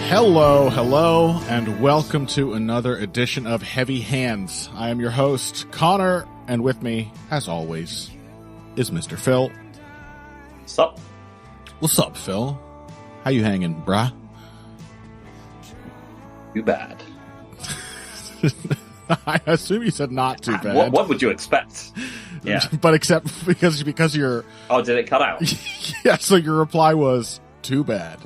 Hello, and welcome to another edition of Heavy Hands. I am your host, Connor, and with me, as always, is Mr. Phil. Sup? What's up, Phil? How you hanging, brah? Too bad. I assume you said not too bad. What would you expect? Yeah. But except because you're... Oh, did it cut out? Yeah, so your reply was, too bad.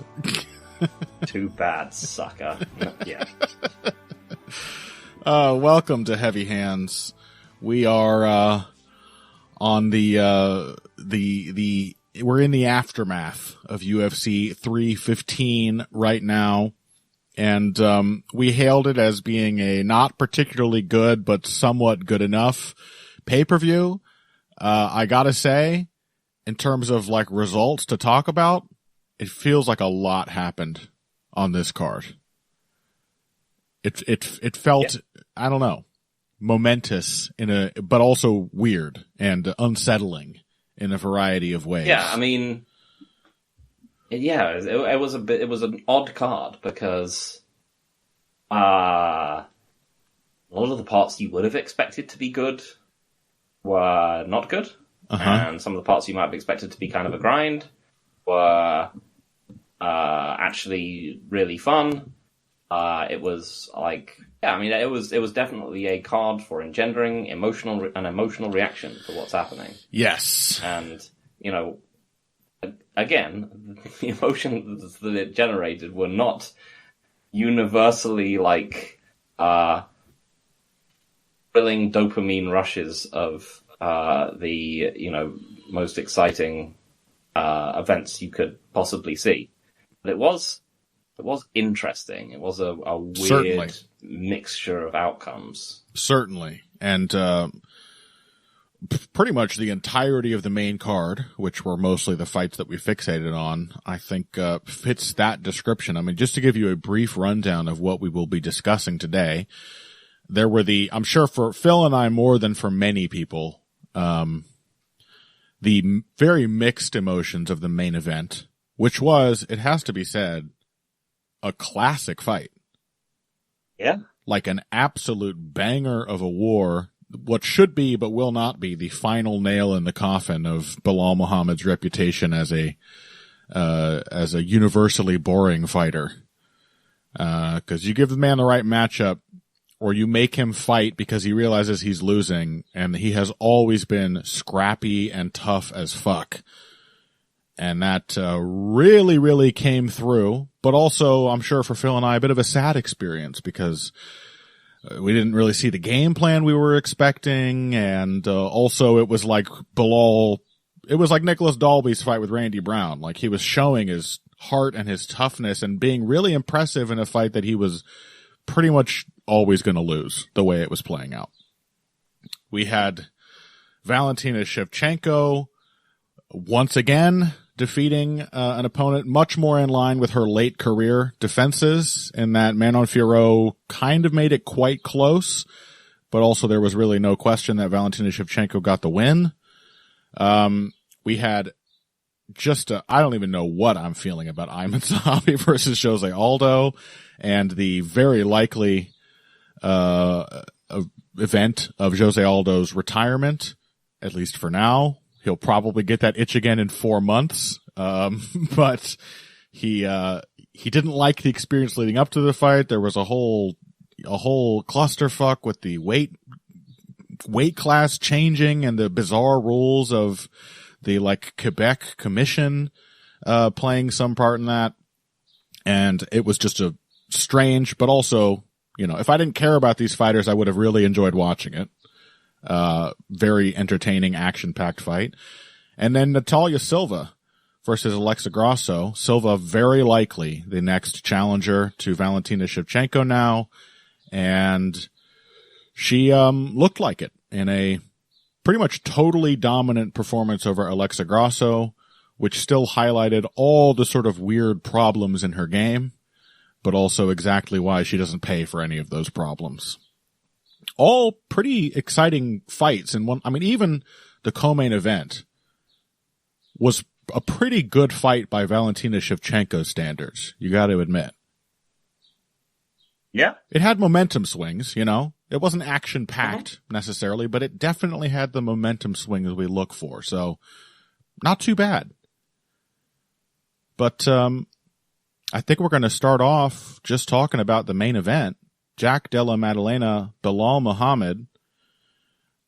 Too bad, sucker. Yeah. Welcome to Heavy Hands. We are on we're in the aftermath of UFC 315 right now, and we hailed it as being a not particularly good but somewhat good enough pay-per-view. I gotta say, in terms of like results to talk about, it feels like a lot happened on this card. It felt, yeah. I don't know, momentous but also weird and unsettling in a variety of ways. Yeah, I mean, it was an odd card because a lot of the parts you would have expected to be good were not good, and some of the parts you might have expected to be kind of a grind were actually really fun. It was like, yeah, I mean, it was definitely a card for engendering an emotional reaction to what's happening. Yes. And, you know, again, the emotions that it generated were not universally like, thrilling dopamine rushes of, the, you know, most exciting, events you could possibly see. But it was interesting. It was a weird Certainly. Mixture of outcomes. Certainly. And pretty much the entirety of the main card, which were mostly the fights that we fixated on, I think fits that description. I mean, just to give you a brief rundown of what we will be discussing today, there were I'm sure for Phil and I more than for many people, the very mixed emotions of the main event, which was, it has to be said, a classic fight. Yeah. Like an absolute banger of a war, what should be but will not be the final nail in the coffin of Bilal Muhammad's reputation as a universally boring fighter. 'Cause you give the man the right matchup, or you make him fight because he realizes he's losing, and he has always been scrappy and tough as fuck. And that really, really came through. But also, I'm sure for Phil and I, a bit of a sad experience because we didn't really see the game plan we were expecting. And also, it was like Bilal, it was like Nicholas Dalby's fight with Randy Brown. Like, he was showing his heart and his toughness and being really impressive in a fight that he was pretty much always going to lose the way it was playing out. We had Valentina Shevchenko once again defeating an opponent much more in line with her late career defenses, in that Manon Fiorot kind of made it quite close, but also there was really no question that Valentina Shevchenko got the win. We had I don't even know what I'm feeling about Ayman Zahabi versus Jose Aldo, and the very likely event of Jose Aldo's retirement, at least for now. He'll probably get that itch again in 4 months. But he didn't like the experience leading up to the fight. There was a whole clusterfuck with the weight class changing and the bizarre rules of the like Quebec Commission, playing some part in that. And it was just a strange, but also, you know, if I didn't care about these fighters, I would have really enjoyed watching it. Very entertaining, action-packed fight. And then Natalia Silva versus Alexa Grasso. Silva very likely the next challenger to Valentina Shevchenko now. And she looked like it in a pretty much totally dominant performance over Alexa Grasso, which still highlighted all the sort of weird problems in her game, but also exactly why she doesn't pay for any of those problems. All pretty exciting fights. And one, I mean, even the co-main event was a pretty good fight by Valentina Shevchenko's standards, you got to admit. Yeah. It had momentum swings, you know. It wasn't action-packed necessarily, but it definitely had the momentum swings we look for. So, not too bad. But I think we're going to start off just talking about the main event. Jack Della Maddalena, Belal Muhammad.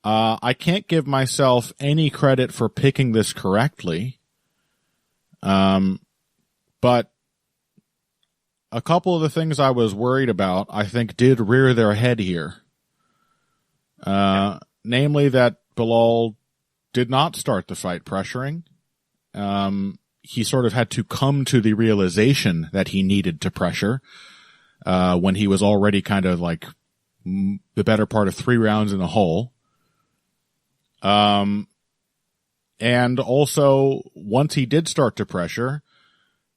I can't give myself any credit for picking this correctly. But a couple of the things I was worried about, I think, did rear their head here. Namely that Belal did not start the fight pressuring. He sort of had to come to the realization that he needed to pressure, when he was already kind of like the better part of 3 rounds in the hole. And also, once he did start to pressure,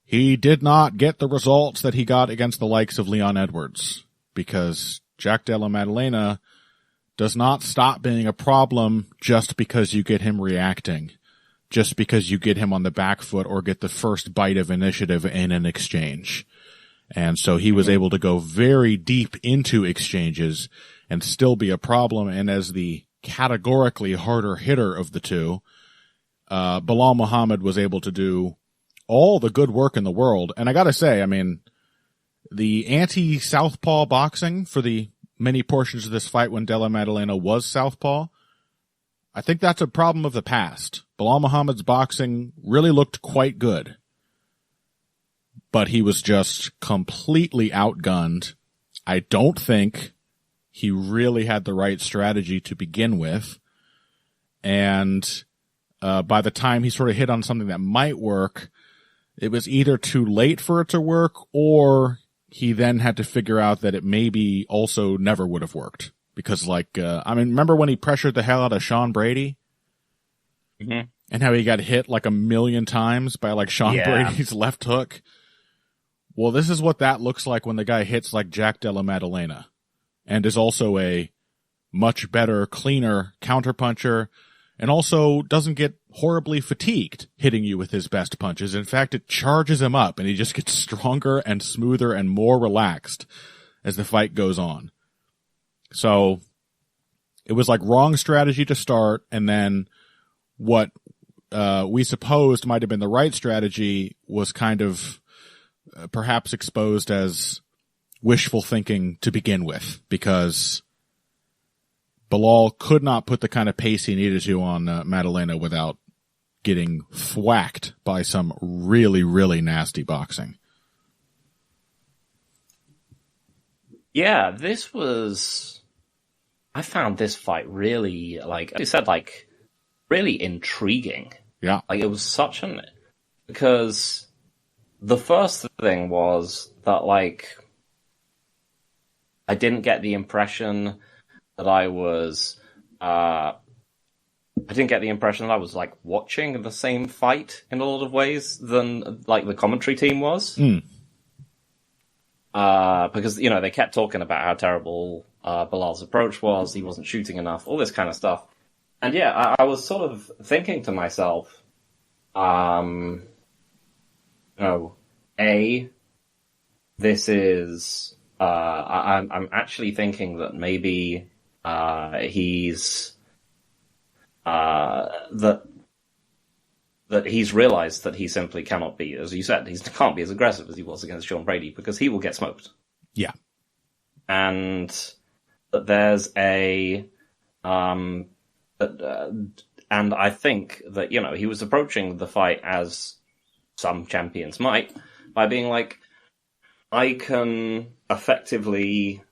he did not get the results that he got against the likes of Leon Edwards, because Jack Della Maddalena does not stop being a problem just because you get him reacting, just because you get him on the back foot or get the first bite of initiative in an exchange. And so he was able to go very deep into exchanges and still be a problem. And as the categorically harder hitter of the two, Belal Muhammad was able to do all the good work in the world. And I gotta say, I mean, the anti-southpaw boxing for the many portions of this fight when Della Maddalena was southpaw, I think that's a problem of the past. Belal Muhammad's boxing really looked quite good, but he was just completely outgunned. I don't think he really had the right strategy to begin with. And by the time he sort of hit on something that might work, it was either too late for it to work, or he then had to figure out that it maybe also never would have worked. Because, like, remember when he pressured the hell out of Sean Brady? Mm-hmm. And how he got hit like 1,000,000 times by, like, Sean Brady's left hook? Well, this is what that looks like when the guy hits like Jack Della Maddalena, and is also a much better, cleaner counterpuncher, and also doesn't get horribly fatigued hitting you with his best punches. In fact, it charges him up, and he just gets stronger and smoother and more relaxed as the fight goes on. So it was like wrong strategy to start, and then what we supposed might have been the right strategy was kind of perhaps exposed as wishful thinking to begin with, because Belal could not put the kind of pace he needed to on Maddalena without getting thwacked by some really, really nasty boxing. Yeah, I found this fight really, like you said, like, really intriguing. Yeah. Like, it was because the first thing was that, like, I didn't get the impression that I was like watching the same fight in a lot of ways than like the commentary team was. Because, you know, they kept talking about how terrible Belal's approach was, he wasn't shooting enough, all this kind of stuff. And yeah, I was sort of thinking to myself, this is, I'm actually thinking that maybe he's that he's realized that he simply cannot be, as you said, he can't be as aggressive as he was against Sean Brady, because he will get smoked. Yeah. And that there's and I think that, you know, he was approaching the fight as some champions might, by being like, I can effectively,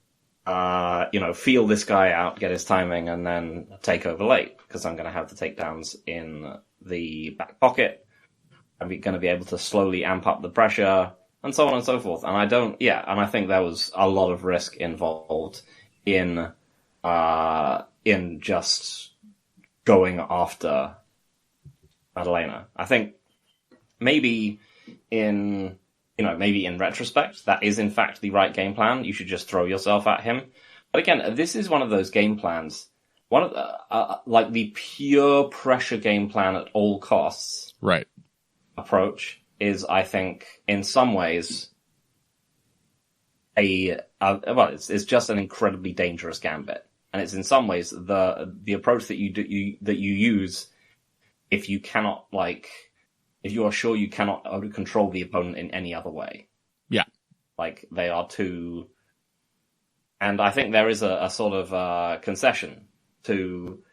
feel this guy out, get his timing, and then take over late, because I'm going to have the takedowns in the back pocket. I'm going to be able to slowly amp up the pressure, and so on and so forth. And I think there was a lot of risk involved in just going after Maddalena. I think maybe in retrospect, that is in fact the right game plan. You should just throw yourself at him. But again, this is one of those game plans, one of the, like the pure pressure game plan at all costs. Right. Approach is, I think, in some ways it's just an incredibly dangerous gambit, and it's in some ways the approach that you use if you cannot if you are sure you cannot control the opponent in any other way. Yeah, like they are too. And I think there is a sort of concession to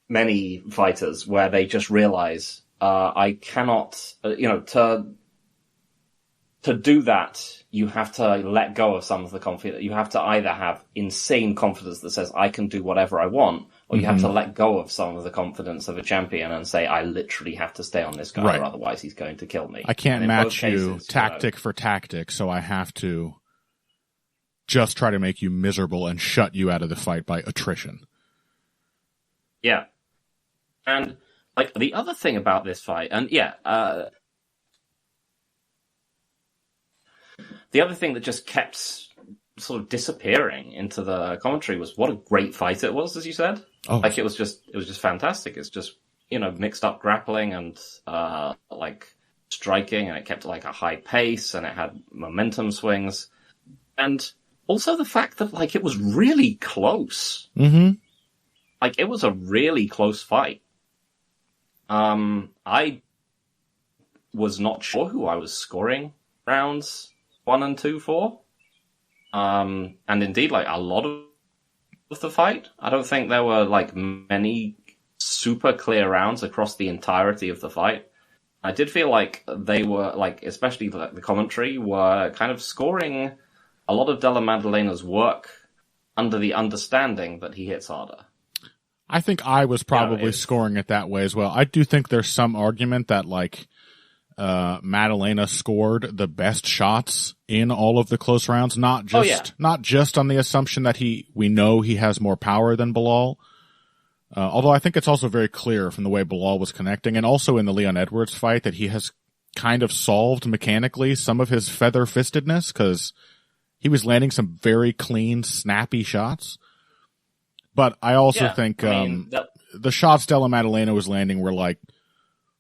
many fighters where they just realize I cannot, to do that, you have to let go of some of the confidence. You have to either have insane confidence that says, I can do whatever I want, or you have to let go of some of the confidence of a champion and say, I literally have to stay on this guy, or otherwise he's going to kill me. I can't match you tactic for tactic, so I have to just try to make you miserable and shut you out of the fight by attrition. Yeah. And, the other thing about this fight, and the other thing that just kept sort of disappearing into the commentary was what a great fight it was, as you said. Oh. It was just fantastic. It's just, mixed up grappling and, striking, and it kept, a high pace, and it had momentum swings. And also the fact that, it was really close. Mm-hmm. It was a really close fight. I was not sure who I was scoring rounds 1 and 2 for. And indeed, a lot of the fight, I don't think there were, many super clear rounds across the entirety of the fight. I did feel like they were, especially the commentary, were kind of scoring a lot of Della Maddalena's work under the understanding that he hits harder. I think I was probably scoring it that way as well. I do think there's some argument that, Maddalena scored the best shots in all of the close rounds, not just on the assumption that we know he has more power than Belal. Although I think it's also very clear from the way Belal was connecting, and also in the Leon Edwards fight, that he has kind of solved mechanically some of his feather-fistedness, because he was landing some very clean, snappy shots. But I also think the shots Della Maddalena was landing were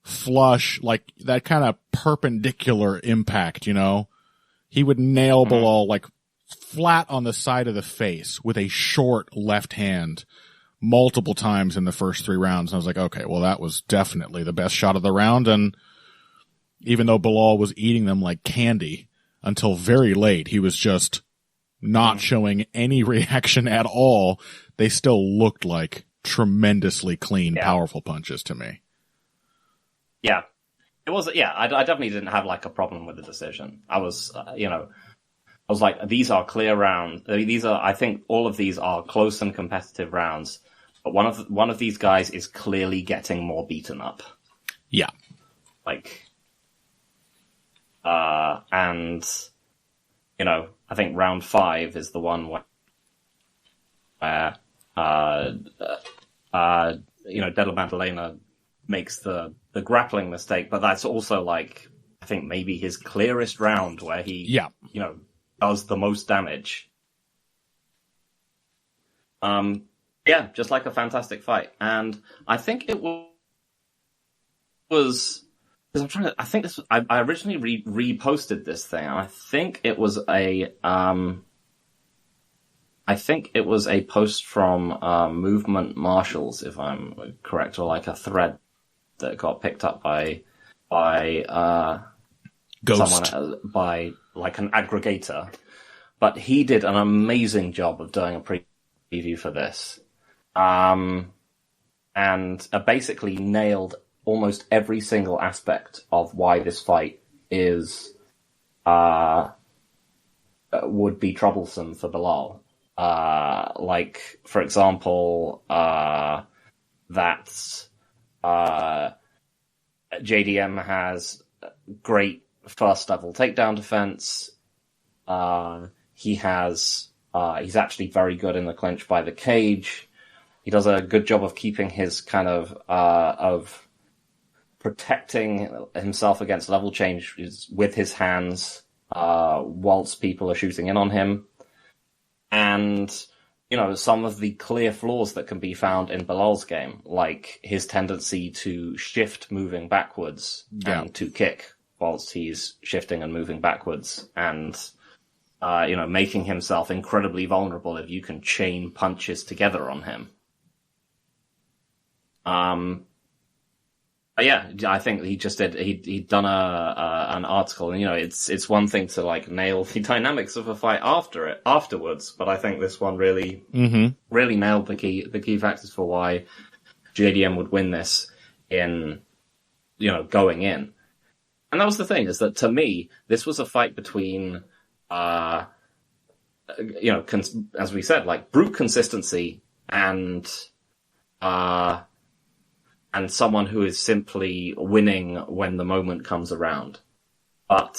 flush, that kind of perpendicular impact, He would nail Belal flat on the side of the face with a short left hand multiple times in the first 3 rounds. And I was like, okay, well, that was definitely the best shot of the round. And even though Belal was eating them like candy until very late, he was just not showing any reaction at all. They still looked like tremendously clean, powerful punches to me. Yeah. It was, I definitely didn't have a problem with the decision. I was, I was like, these are clear rounds. I think all of these are close and competitive rounds, but one of these guys is clearly getting more beaten up. Yeah. And, I think round 5 is the one where, Della Maddalena makes the grappling mistake, but that's also I think maybe his clearest round where he, does the most damage. Just a fantastic fight. And I think it was, because I originally reposted this thing, and I think it was a post from Movement Marshals, if I'm correct, or a thread that got picked up by Ghost, someone, by an aggregator. But he did an amazing job of doing a preview for this, and basically nailed almost every single aspect of why this fight would be troublesome for Belal. For example, that JDM has great first level takedown defense. He's actually very good in the clinch by the cage. He does a good job of keeping his kind of protecting himself against level changes with his hands, whilst people are shooting in on him. And, some of the clear flaws that can be found in Belal's game, like his tendency to shift moving backwards and to kick whilst he's shifting and moving backwards, and making himself incredibly vulnerable if you can chain punches together on him. Yeah, I think he just did. He'd done an article, and it's one thing to like nail the dynamics of a fight afterwards, but I think this one really nailed the key factors for why JDM would win this in going in. And that was the thing, is that to me this was a fight between as we said, like brute consistency and someone who is simply winning when the moment comes around. But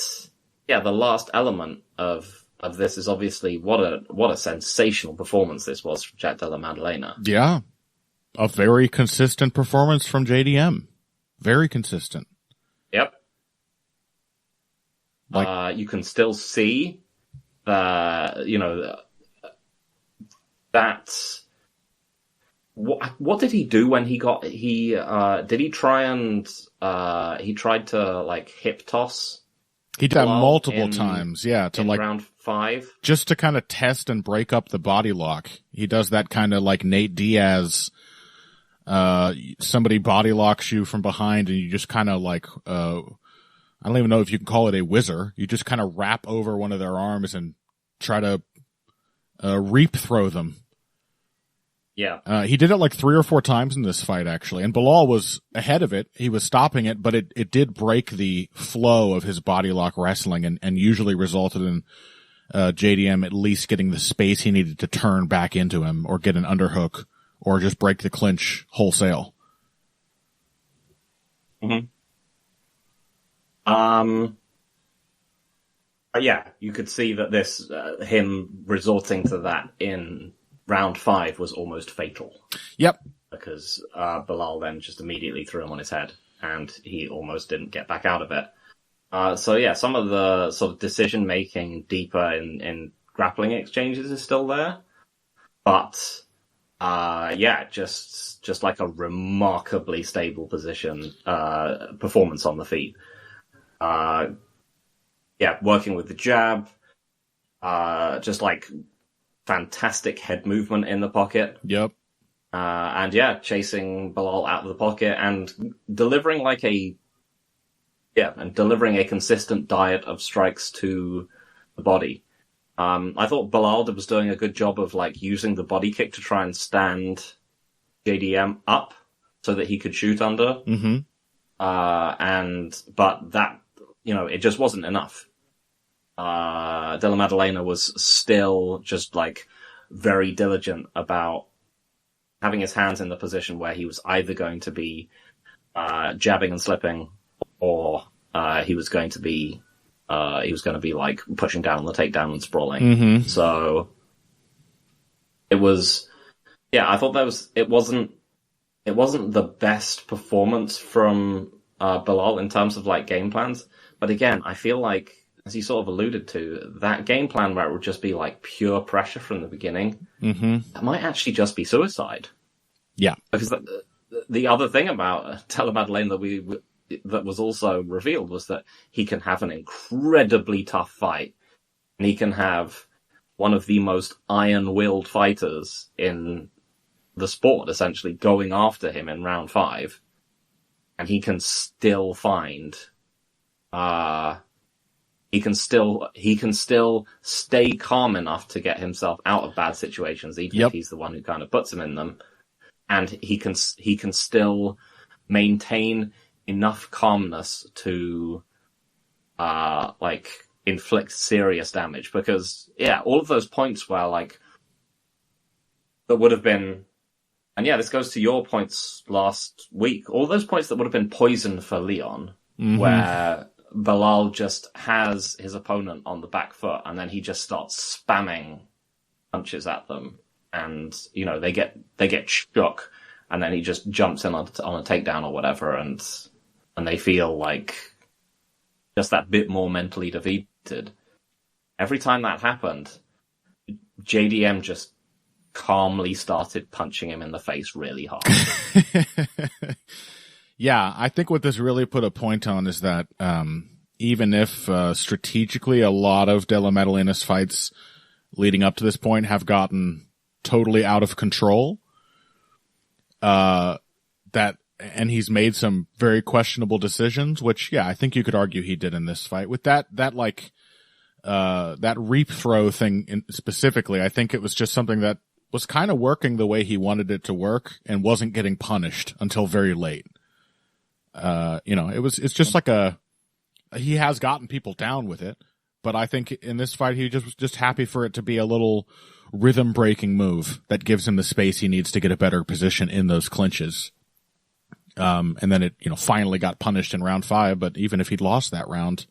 yeah, the last element of this is obviously what a sensational performance this was from Jack Della Maddalena. Yeah. A very consistent performance from JDM. Very consistent. Yep. You can still see that what did he do when he did he try to like hip toss? He did that multiple times, yeah, to like round 5, just to kind of test and break up the body lock. He does that kind of like Nate Diaz. Somebody body locks you from behind, and you just kind of like I don't even know if you can call it a whizzer. You just kind of wrap over one of their arms and try to reap throw them. Yeah. He did it like 3 or 4 times in this fight, actually. And Bilal was ahead of it. He was stopping it, but it did break the flow of his body lock wrestling and usually resulted in JDM at least getting the space he needed to turn back into him or get an underhook or just break the clinch wholesale. Mm-hmm. Yeah, you could see that this, him resorting to that in round 5 was almost fatal. Yep. Because Bilal then just immediately threw him on his head, and he almost didn't get back out of it. So yeah, some of the sort of decision making deeper in grappling exchanges is still there, but yeah, just like a remarkably stable performance on the feet. Yeah, working with the jab, just like fantastic head movement in the pocket. Yep. And yeah, chasing Bilal out of the pocket and delivering a consistent diet of strikes to the body. I thought Bilal was doing a good job of like using the body kick to try and stand JDM up so that he could shoot under. Mm-hmm. But that, it just wasn't enough. Della Maddalena was still just like very diligent about having his hands in the position where he was either going to be jabbing and slipping, or he was going to be like pushing down on the takedown and sprawling. Mm-hmm. So it was, yeah, I thought it wasn't the best performance from Bilal in terms of like game plans, but again, I feel like, as you sort of alluded to, that game plan where it would just be like pure pressure from the beginning, that might actually just be suicide. Yeah. Because the other thing about Della Maddalena that was also revealed was that he can have an incredibly tough fight, and he can have one of the most iron-willed fighters in the sport essentially going after him in round 5, and he can still find he can still stay calm enough to get himself out of bad situations, even if he's the one who kind of puts him in them. And he can still maintain enough calmness to, like, inflict serious damage. Because, yeah, all of those points where, like, that would have been, and yeah, this goes to your points last week, all those points that would have been poison for Leon, where Bilal just has his opponent on the back foot, and then he just starts spamming punches at them, and they get shook, and then he just jumps in on a takedown or whatever, and they feel like just that bit more mentally defeated. Every time that happened, JDM just calmly started punching him in the face really hard. Yeah, I think what this really put a point on is that even if strategically a lot of Della Maddalena's fights leading up to this point have gotten totally out of control, and he's made some very questionable decisions, which, yeah, I think you could argue he did in this fight. With that reap throw thing specifically, I think it was just something that was kind of working the way he wanted it to work and wasn't getting punished until very late. It's just like he has gotten people down with it, but I think in this fight he was just happy for it to be a little rhythm breaking move that gives him the space he needs to get a better position in those clinches. And then it, finally got punished in round 5, but even if he'd lost that round,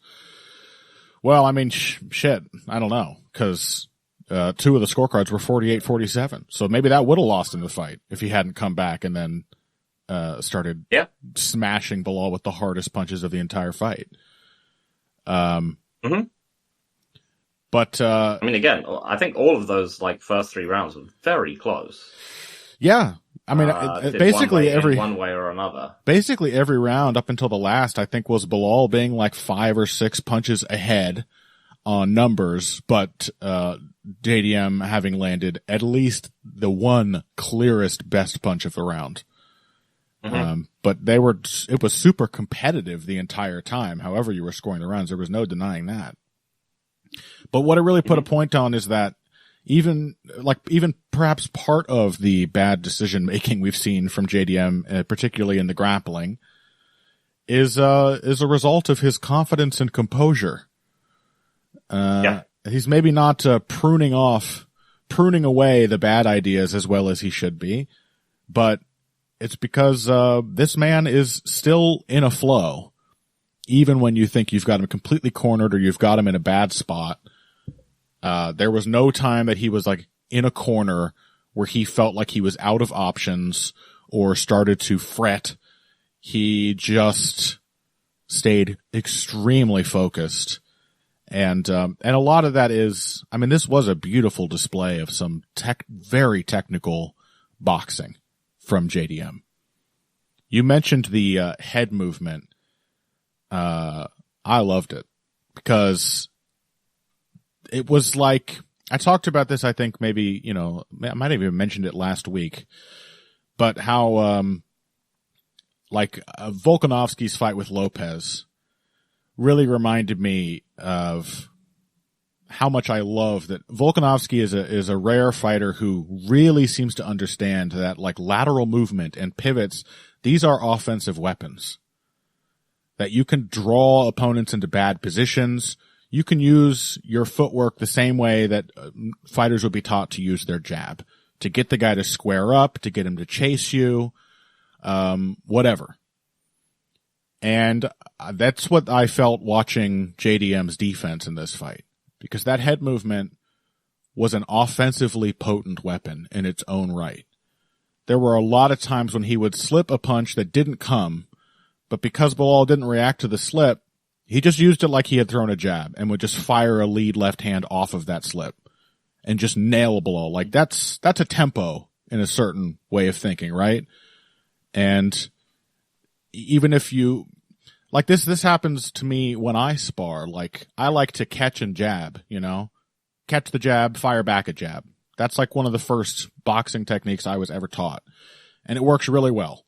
well, I mean, shit, I don't know, because 2 of the scorecards were 48-47. So maybe that would have lost him the fight if he hadn't come back and then started smashing Bilal with the hardest punches of the entire fight. But I mean, again, I think all of those first 3 rounds were very close. Yeah. I mean, basically one way or another. Basically every round up until the last, I think, was Bilal being 5 or 6 punches ahead on numbers, but JDM having landed at least the one clearest best punch of the round. But it was super competitive the entire time. However you were scoring the rounds, there was no denying that. But what it really put a point on is that even perhaps part of the bad decision making we've seen from JDM, particularly in the grappling, is a result of his confidence and composure. He's maybe not pruning away the bad ideas as well as he should be, but it's because this man is still in a flow, even when you think you've got him completely cornered or you've got him in a bad spot. There was no time that he was in a corner where he felt like he was out of options or started to fret. He just stayed extremely focused. And a lot of that is, I mean, this was a beautiful display of some very technical boxing from JDM. You mentioned the head movement. I loved it because it was I talked about this, I think maybe, I might have even mentioned it last week, but how, Volkanovski's fight with Lopez really reminded me of how much I love that Volkanovski is a rare fighter who really seems to understand that lateral movement and pivots, these are offensive weapons. That you can draw opponents into bad positions. You can use your footwork the same way that fighters would be taught to use their jab, to get the guy to square up, to get him to chase you, whatever. And that's what I felt watching JDM's defense in this fight, because that head movement was an offensively potent weapon in its own right. There were a lot of times when he would slip a punch that didn't come, but because Bilal didn't react to the slip, he just used it like he had thrown a jab and would just fire a lead left hand off of that slip and just nail Bilal. That's a tempo in a certain way of thinking, right? And even if you this happens to me when I spar. I like to catch and jab, catch the jab, fire back a jab. That's one of the first boxing techniques I was ever taught, and it works really well.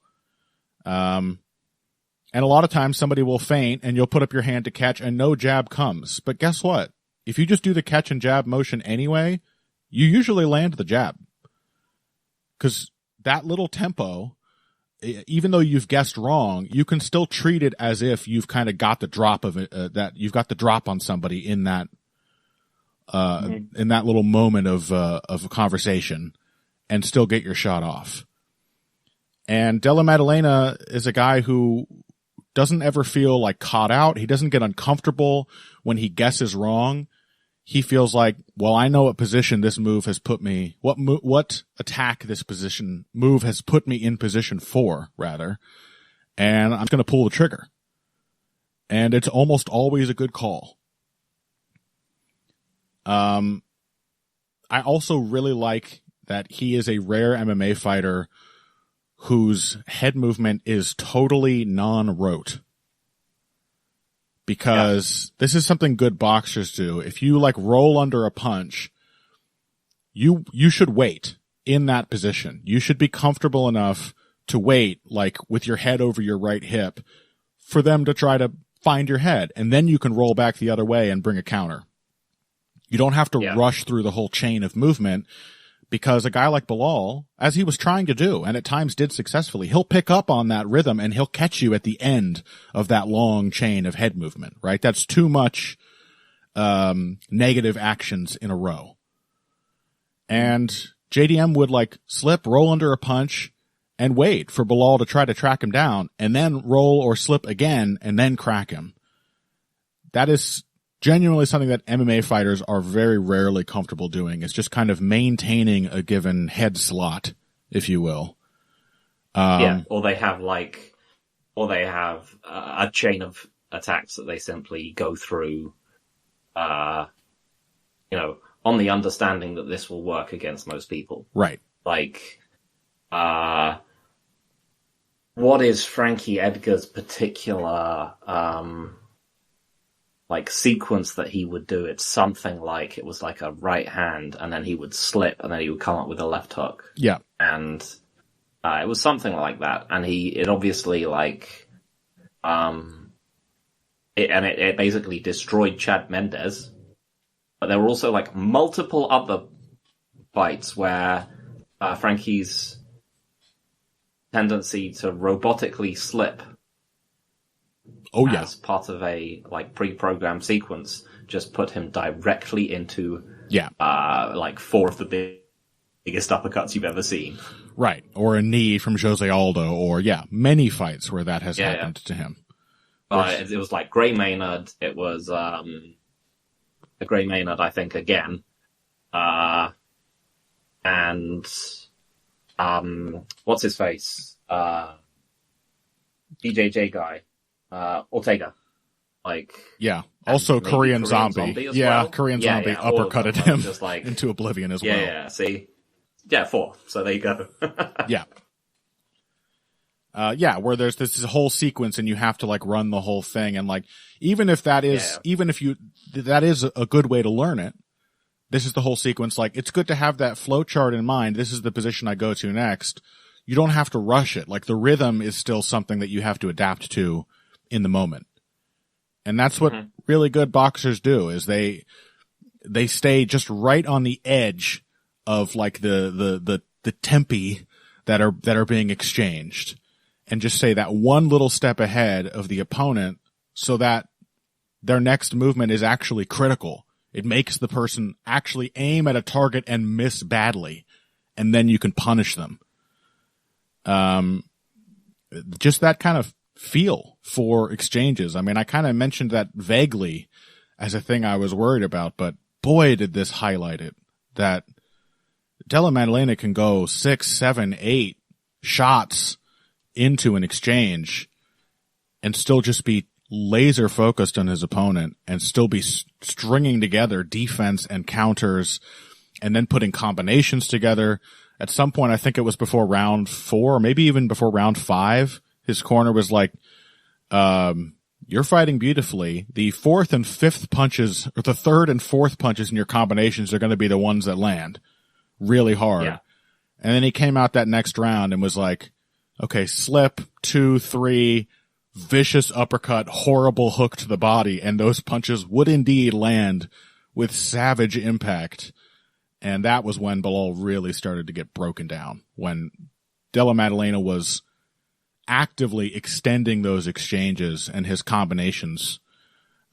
And a lot of times somebody will feint and you'll put up your hand to catch and no jab comes. But guess what? If you just do the catch and jab motion anyway, you usually land the jab. Because that little tempo, even though you've guessed wrong, you can still treat it as if you've kind of got the drop of it, that you've got the drop on somebody in that, in that little moment of a conversation and still get your shot off. And Della Maddalena is a guy who doesn't ever feel caught out. He doesn't get uncomfortable when he guesses wrong. He feels well, I know what position this move has put me, what attack this move has put me in position for, rather, and I'm going to pull the trigger. And it's almost always a good call. I also really like that he is a rare MMA fighter whose head movement is totally non-rote. because this is something good boxers do. If you like roll under a punch, you should wait in that position. You should be comfortable enough to wait, like with your head over your right hip, for them to try to find your head, and then you can roll back the other way and bring a counter. You don't have to rush through the whole chain of movement, because a guy like Belal, as he was trying to do, and at times did successfully, he'll pick up on that rhythm and he'll catch you at the end of that long chain of head movement, right? That's too much negative actions in a row. And JDM would like slip, roll under a punch, and wait for Belal to try to track him down, and then roll or slip again, and then crack him. That is genuinely something that MMA fighters are very rarely comfortable doing. It's just kind of maintaining a given head slot, if you will. Or they have a chain of attacks that they simply go through, on the understanding that this will work against most people. Right. Like, what is Frankie Edgar's particular, sequence that he would do? It's something like, it was like a right hand, and then he would slip, and then he would come up with a left hook. Yeah. And, it was something like that. And it obviously, it basically destroyed Chad Mendes. But there were also, multiple other fights where, Frankie's tendency to robotically slip as part of a pre-programmed sequence just put him directly into 4 of the biggest uppercuts you've ever seen. Right. Or a knee from Jose Aldo, or many fights where that has happened to him. It was like Gray Maynard. It was a Gray Maynard, I think, again. And what's his face? BJJ guy. Ortega. Also Korean Zombie. Korean Zombie uppercutted him just into oblivion as well. Yeah, see? Yeah, 4. So there you go. Where there's this whole sequence and you have to run the whole thing, and even if that is a good way to learn it, this is the whole sequence. It's good to have that flow chart in mind. This is the position I go to next. You don't have to rush it. The rhythm is still something that you have to adapt to in the moment. And that's what really good boxers do, is they stay just right on the edge of the tempi that are being exchanged, and just say that one little step ahead of the opponent so that their next movement is actually critical. It makes the person actually aim at a target and miss badly, and then you can punish them. Just that kind of feel for exchanges. I mean, I kind of mentioned that vaguely as a thing I was worried about, but boy, did this highlight it, that Della Maddalena can go 6, 7, 8 shots into an exchange and still just be laser focused on his opponent, and still be stringing together defense and counters, and then putting combinations together. At some point, I think it was before round 4, or maybe even before round 5, his corner was like, you're fighting beautifully. The 4th and 5th punches, or the 3rd and 4th punches in your combinations are going to be the ones that land really hard. Yeah. And then he came out that next round and was like, okay, slip, 2, 3, vicious uppercut, horrible hook to the body, and those punches would indeed land with savage impact. And that was when Belal really started to get broken down, when Della Maddalena was actively extending those exchanges and his combinations,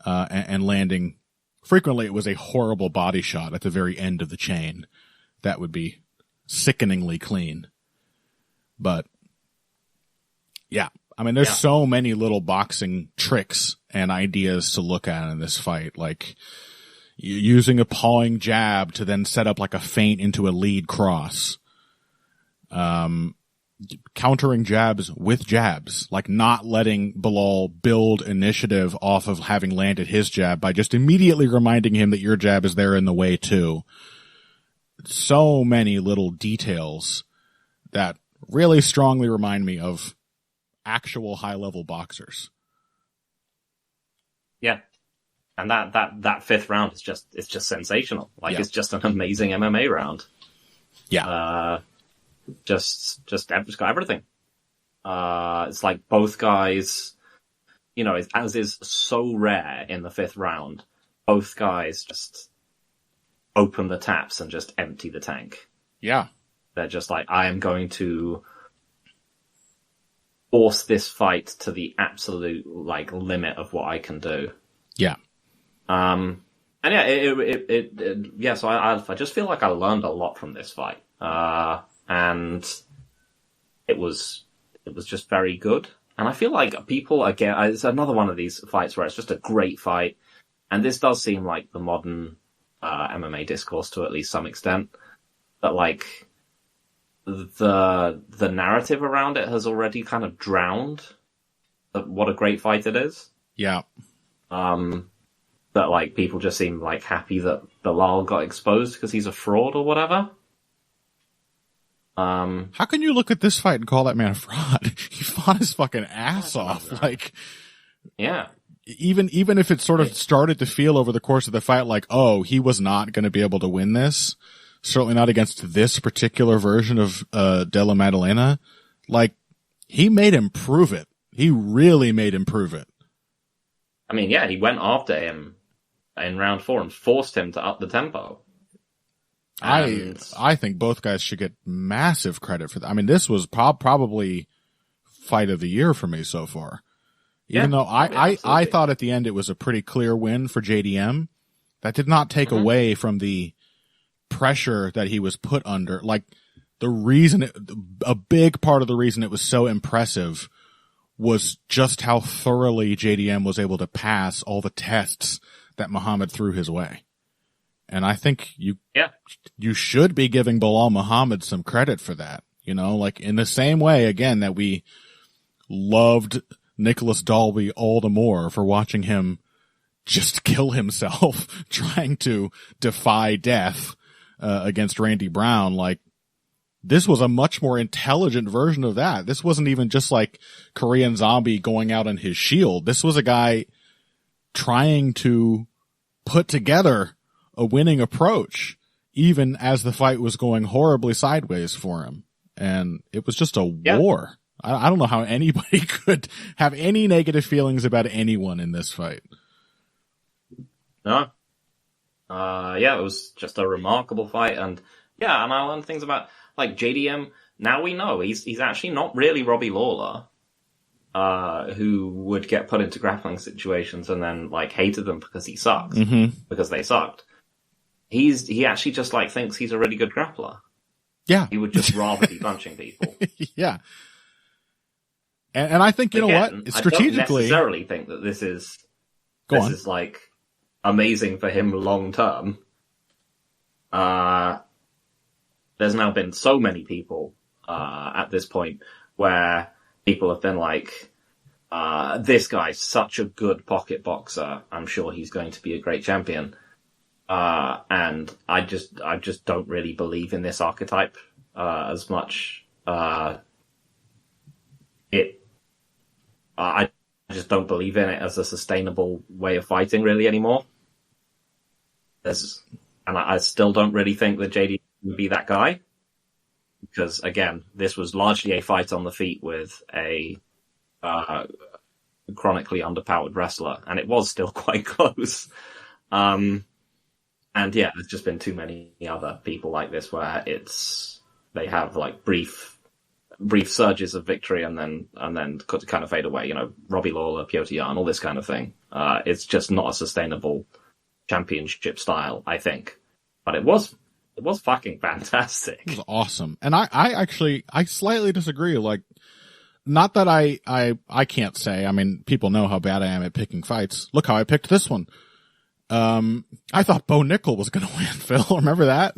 and landing. Frequently, it was a horrible body shot at the very end of the chain that would be sickeningly clean. But yeah, I mean, there's so many little boxing tricks and ideas to look at in this fight, like using a pawing jab to then set up a feint into a lead cross. Countering jabs with jabs, not letting Belal build initiative off of having landed his jab by just immediately reminding him that your jab is there in the way too. So many little details that really strongly remind me of actual high-level boxers. Yeah. And that fifth round is just sensational. Like, Yeah. it's just an amazing MMA round. Yeah. Just got everything. It's like both guys, you know, as is so rare in the fifth round, both guys just open the taps and just empty the tank. Yeah. They're just like, I am going to force this fight to the absolute, like, limit of what I can do. Yeah. And yeah, so I just feel like I learned a lot from this fight. And it was just very good. And I feel like people, again, it's another one of these fights where it's just a great fight. And this does seem like the modern MMA discourse to at least some extent. But, like, the narrative around it has already kind of drowned what a great fight it is. Yeah. That, like, people just seem, like, happy that Bilal got exposed because he's a fraud or whatever. How can you look at this fight and call that man a fraud? He fought his fucking ass off. Like, yeah. Even if it sort of started to feel over the course of the fight like, oh, he was not going to be able to win this. Certainly not against this particular version of Della Maddalena. Like, he made him prove it. He really made him prove it. I mean, yeah, he went after him in round 4 and forced him to up the tempo. And I think both guys should get massive credit for that. I mean, this was probably fight of the year for me so far. Even though I thought at the end it was a pretty clear win for JDM, that did not take away from the pressure that he was put under. Like, a big part of the reason it was so impressive was just how thoroughly JDM was able to pass all the tests that Muhammad threw his way. And I think you should be giving Bilal Muhammad some credit for that. You know, like, in the same way, again, that we loved Nicholas Dalby all the more for watching him just kill himself trying to defy death against Randy Brown. Like, this was a much more intelligent version of that. This wasn't even just like Korean Zombie going out on his shield. This was a guy trying to put together a winning approach, even as the fight was going horribly sideways for him. And it was just a war. I don't know how anybody could have any negative feelings about anyone in this fight. No. It was just a remarkable fight. And yeah, and I learned things about, like, JDM. Now we know he's actually not really Robbie Lawler, who would get put into grappling situations and then, like, hated them because he sucks, because they sucked. He actually just, like, thinks he's a really good grappler. Yeah. He would just rather be punching people. Yeah. And I think, you know what? Strategically, I don't necessarily think that this is like amazing for him long term. There's now been so many people at this point where people have been like, this guy's such a good pocket boxer. I'm sure he's going to be a great champion. And I just don't really believe in this archetype as much. I just don't believe in it as a sustainable way of fighting really anymore. I still don't really think that JD would be that guy. Because, again, this was largely a fight on the feet with a chronically underpowered wrestler, and it was still quite close. And yeah, there's just been too many other people like this where they have, like, brief surges of victory and then kind of fade away. You know, Robbie Lawler, Piotr Jan, all this kind of thing. It's just not a sustainable championship style, I think. But it was fucking fantastic. It was awesome. And I actually slightly disagree. Like, not that I can't say, I mean, people know how bad I am at picking fights. Look how I picked this one. I thought Bo Nickel was going to win, Phil. Remember that?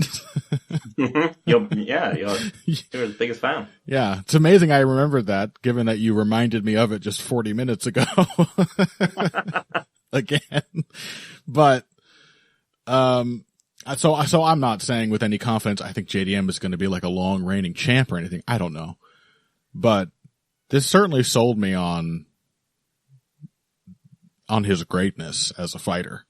You're his biggest fan. Yeah. It's amazing I remembered that, given that you reminded me of it just 40 minutes ago. Again. But, so I'm not saying with any confidence I think JDM is going to be like a long reigning champ or anything. I don't know. But this certainly sold me on on his greatness as a fighter.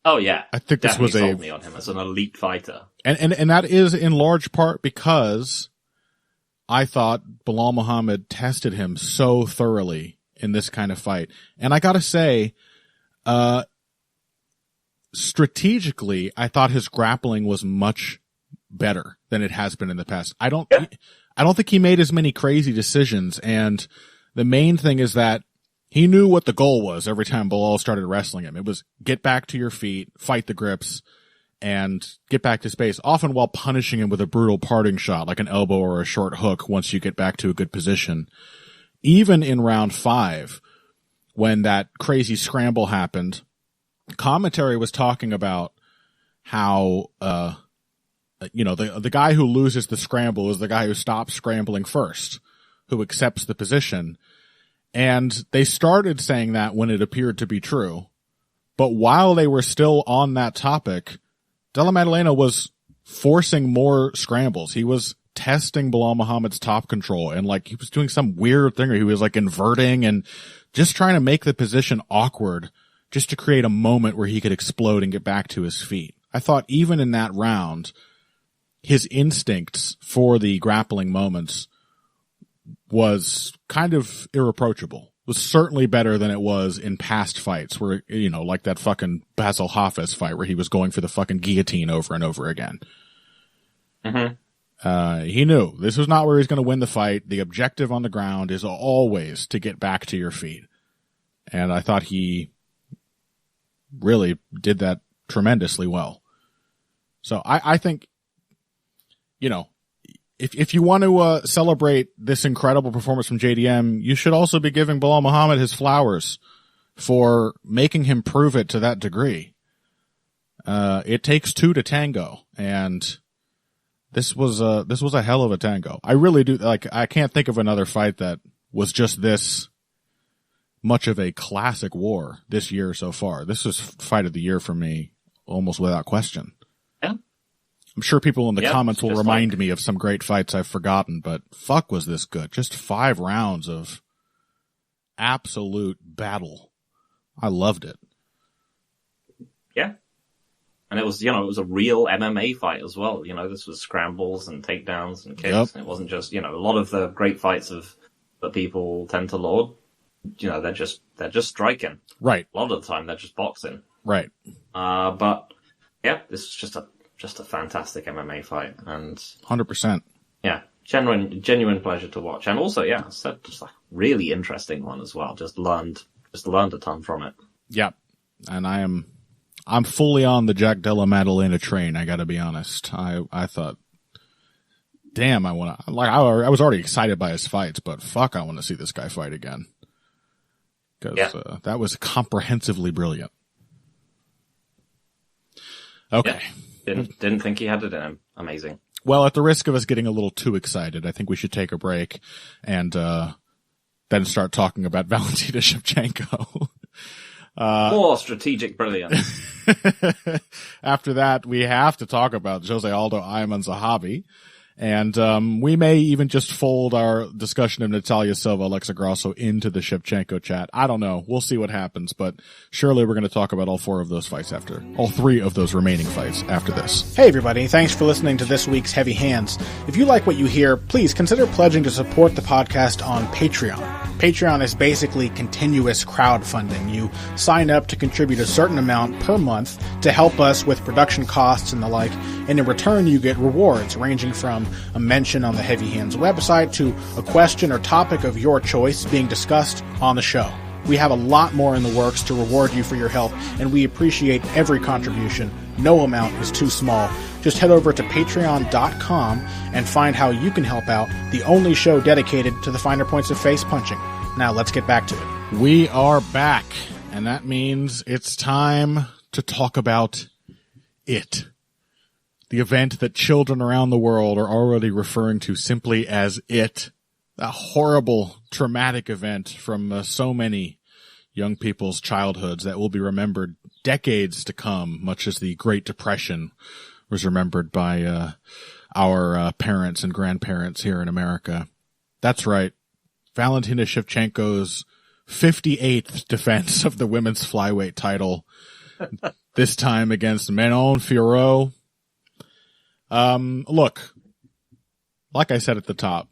Oh yeah, I think this was sold me on him as an elite fighter, and that is in large part because I thought Bilal Muhammad tested him so thoroughly in this kind of fight, and I gotta say, strategically, I thought his grappling was much better than it has been in the past. I don't think he made as many crazy decisions, and the main thing is that he knew what the goal was every time Bilal started wrestling him. It was get back to your feet, fight the grips, and get back to space, often while punishing him with a brutal parting shot, like an elbow or a short hook once you get back to a good position. Even in round 5, when that crazy scramble happened, commentary was talking about how, the guy who loses the scramble is the guy who stops scrambling first, who accepts the position. And they started saying that when it appeared to be true. But while they were still on that topic, Della Maddalena was forcing more scrambles. He was testing Bilal Muhammad's top control, and like he was doing some weird thing where he was like inverting and just trying to make the position awkward just to create a moment where he could explode and get back to his feet. I thought even in that round, his instincts for the grappling moments was kind of irreproachable. It was certainly better than it was in past fights where, like that fucking Basil Hafez fight where he was going for the fucking guillotine over and over again. Mm-hmm. He knew this was not where he's going to win the fight. The objective on the ground is always to get back to your feet. And I thought he really did that tremendously well. So I think, if you want to celebrate this incredible performance from JDM, you should also be giving Bilal Muhammad his flowers for making him prove it to that degree. It takes two to tango, and this was a hell of a tango. I really do I can't think of another fight that was just this much of a classic war this year so far. This was fight of the year for me, almost without question. Yeah. I'm sure people in the comments will remind me of some great fights I've forgotten, but fuck was this good. Just 5 rounds of absolute battle. I loved it. Yeah. And it was, it was a real MMA fight as well. This was scrambles and takedowns and kicks. Yep. It wasn't just, a lot of the great fights that people tend to laud, they're just striking. Right. A lot of the time they're just boxing. Right. But yeah, this was just a fantastic MMA fight, and 100%. Yeah, genuine pleasure to watch, and also, yeah, just like really interesting one as well. Just learned a ton from it. Yeah, and I'm fully on the Jack Della Maddalena train. I got to be honest. I thought, damn, I was already excited by his fights, but fuck, I want to see this guy fight again because that was comprehensively brilliant. Okay. Yeah. Didn't think he had it in him. Amazing. Well, at the risk of us getting a little too excited, I think we should take a break and then start talking about Valentina Shevchenko. More strategic brilliance. After that, we have to talk about Jose Aldo Ayman Zahabi. And we may even just fold our discussion of Natalia Silva, Alexa Grasso into the Shevchenko chat. I don't know. We'll see what happens, but surely we're going to talk about all 3 of those remaining fights after this. Hey everybody, thanks for listening to this week's Heavy Hands. If you like what you hear, please consider pledging to support the podcast on Patreon. Patreon is basically continuous crowdfunding. You sign up to contribute a certain amount per month to help us with production costs and the like, and in return you get rewards ranging from a mention on the Heavy Hands website to a question or topic of your choice being discussed on the show. We have a lot more in the works to reward you for your help, and we appreciate every contribution. No amount is too small. Just head over to patreon.com and find how you can help out, the only show dedicated to the finer points of face punching. Now let's get back to it. We are back, and that means it's time to talk about it. The event that children around the world are already referring to simply as it. A horrible, traumatic event from so many young people's childhoods that will be remembered decades to come, much as the Great Depression was remembered by our parents and grandparents here in America. That's right. Valentina Shevchenko's 58th defense of the women's flyweight title. This time against Manon Fiorot. Look, like I said at the top,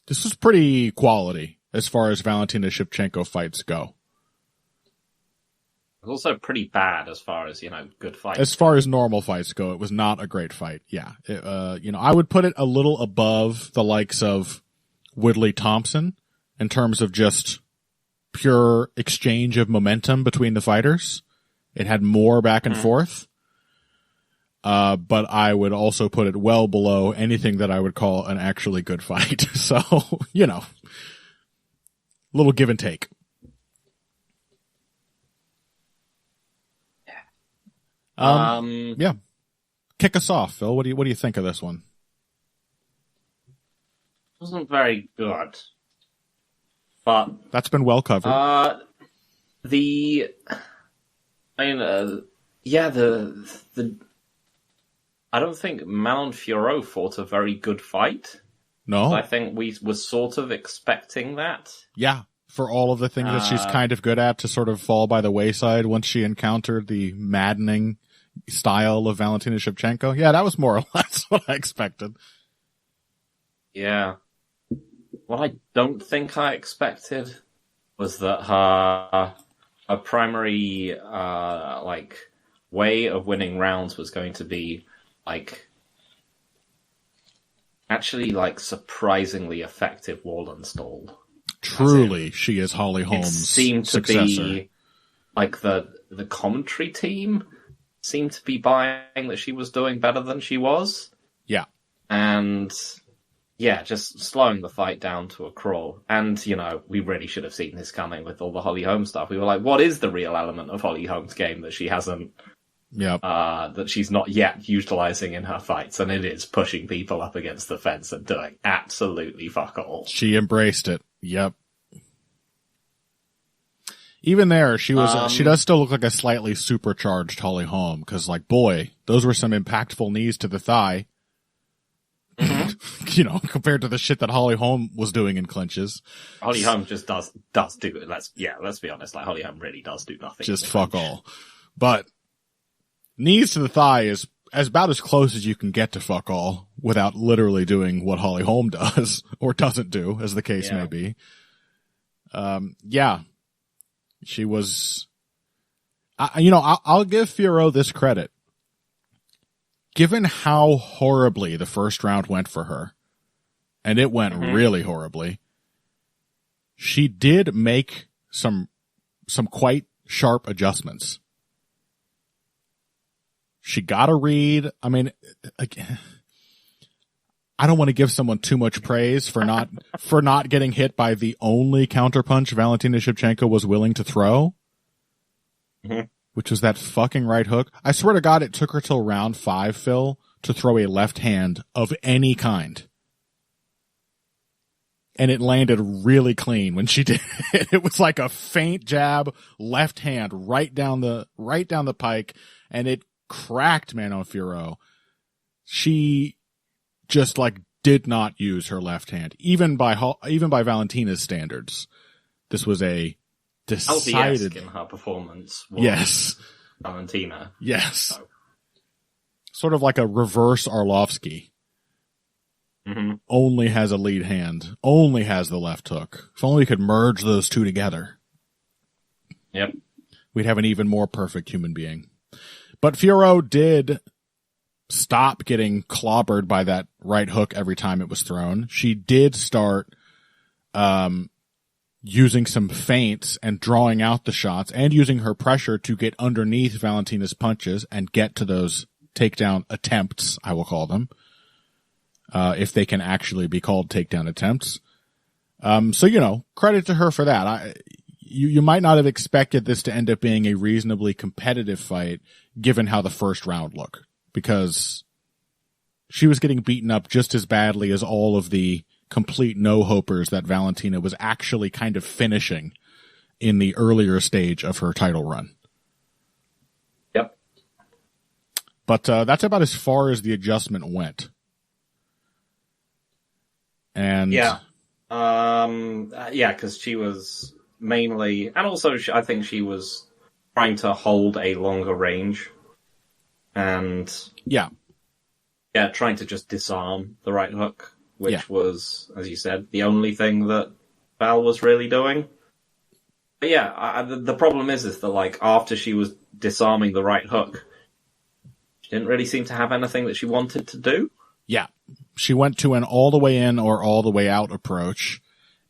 this was pretty quality as far as Valentina Shevchenko fights go. It was also pretty bad as far as, good fights. As far as normal fights go, it was not a great fight. Yeah. I would put it a little above the likes of Woodley Thompson in terms of just pure exchange of momentum between the fighters. It had more back and forth. But I would also put it well below anything that I would call an actually good fight. So, little give and take. Yeah. Kick us off, Phil. What do you think of this one? It wasn't very good. But that's been well covered. I don't think Manon Fiorot fought a very good fight. No. I think we were sort of expecting that. Yeah, for all of the things that she's kind of good at to sort of fall by the wayside once she encountered the maddening style of Valentina Shevchenko. Yeah, that was more or less what I expected. Yeah. What I don't think I expected was that her primary way of winning rounds was going to be surprisingly effective wall and stall. Truly, she is Holly Holm's seemed to successor. Be the commentary team seemed to be buying that she was doing better than she was. Yeah. And just slowing the fight down to a crawl. And, we really should have seen this coming with all the Holly Holm stuff. We were like, what is the real element of Holly Holm's game that she hasn't that she's not yet utilizing in her fights? And it is pushing people up against the fence and doing absolutely fuck all. She embraced it. Yep. Even there, she does still look like a slightly supercharged Holly Holm, because, boy, those were some impactful knees to the thigh. Mm-hmm. Compared to the shit that Holly Holm was doing in clinches. Holly Holm just does do it. Let's be honest, Holly Holm really does do nothing. Just fuck all. But knees to the thigh is about as close as you can get to fuck all without literally doing what Holly Holm does, or doesn't do, as the case may be. She was, I'll give Fiorot this credit. Given how horribly the first round went for her, and it went really horribly, she did make some quite sharp adjustments. She got a read. I mean, I don't want to give someone too much praise for not getting hit by the only counterpunch Valentina Shevchenko was willing to throw, which was that fucking right hook. I swear to God, it took her till round 5, Phil, to throw a left hand of any kind. And it landed really clean when she did it. It was like a feint jab, left hand, right down the pike, and it cracked Manon Fiorot. She just did not use her left hand, even by Valentina's standards. This was a decided in her performance. Yes, Valentina. Yes, so. Sort of like a reverse Arlovsky. Mm-hmm. Only has a lead hand. Only has the left hook. If only we could merge those two together. Yep, we'd have an even more perfect human being. But Fiorot did stop getting clobbered by that right hook every time it was thrown. She did start using some feints and drawing out the shots and using her pressure to get underneath Valentina's punches and get to those takedown attempts, I will call them, if they can actually be called takedown attempts. So, credit to her for that. You might not have expected this to end up being a reasonably competitive fight given how the first round looked, because she was getting beaten up just as badly as all of the complete no-hopers that Valentina was actually kind of finishing in the earlier stage of her title run. Yep. But that's about as far as the adjustment went. And because she was mainly, and also I think she was trying to hold a longer range, and trying to just disarm the right hook, which was, as you said, the only thing that Val was really doing. But the problem is that like after she was disarming the right hook, she didn't really seem to have anything that she wanted to do. Yeah, she went to an all the way in or all the way out approach,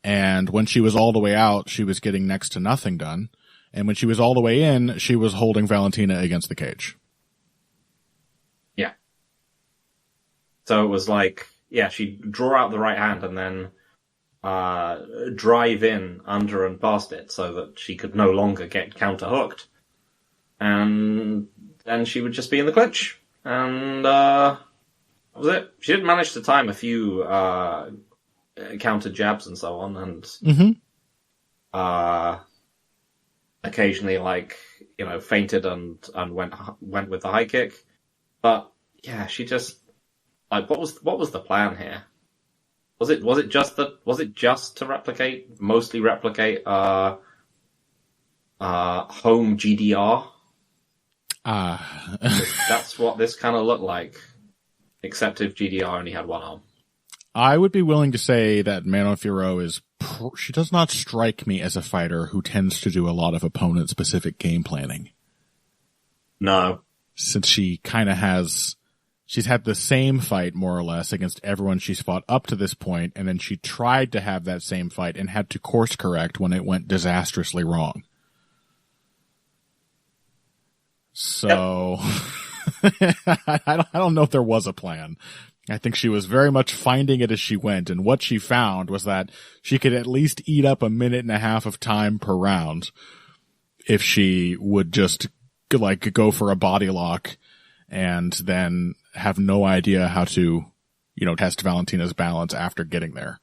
and when she was all the way out, she was getting next to nothing done, and when she was all the way in, she was holding Valentina against the cage. Yeah. So it was like, she'd draw out the right hand and then drive in under and past it so that she could no longer get counter hooked, and then she would just be in the clinch, and that was it. She did manage to time a few counter jabs and so on, and occasionally, like, fainted and went with the high kick. But she just, like, what was the plan here? Was it just to mostly replicate home GDR? That's what this kind of looked like, except if GDR only had one arm. I would be willing to say that Manon Fiorot she does not strike me as a fighter who tends to do a lot of opponent-specific game planning. No. Since she kind of she's had the same fight, more or less, against everyone she's fought up to this point, and then she tried to have that same fight and had to course correct when it went disastrously wrong. So, I don't know if there was a plan. I think she was very much finding it as she went, and what she found was that she could at least eat up 1.5 minutes of time per round if she would just, like, go for a body lock and then have no idea how to, test Valentina's balance after getting there.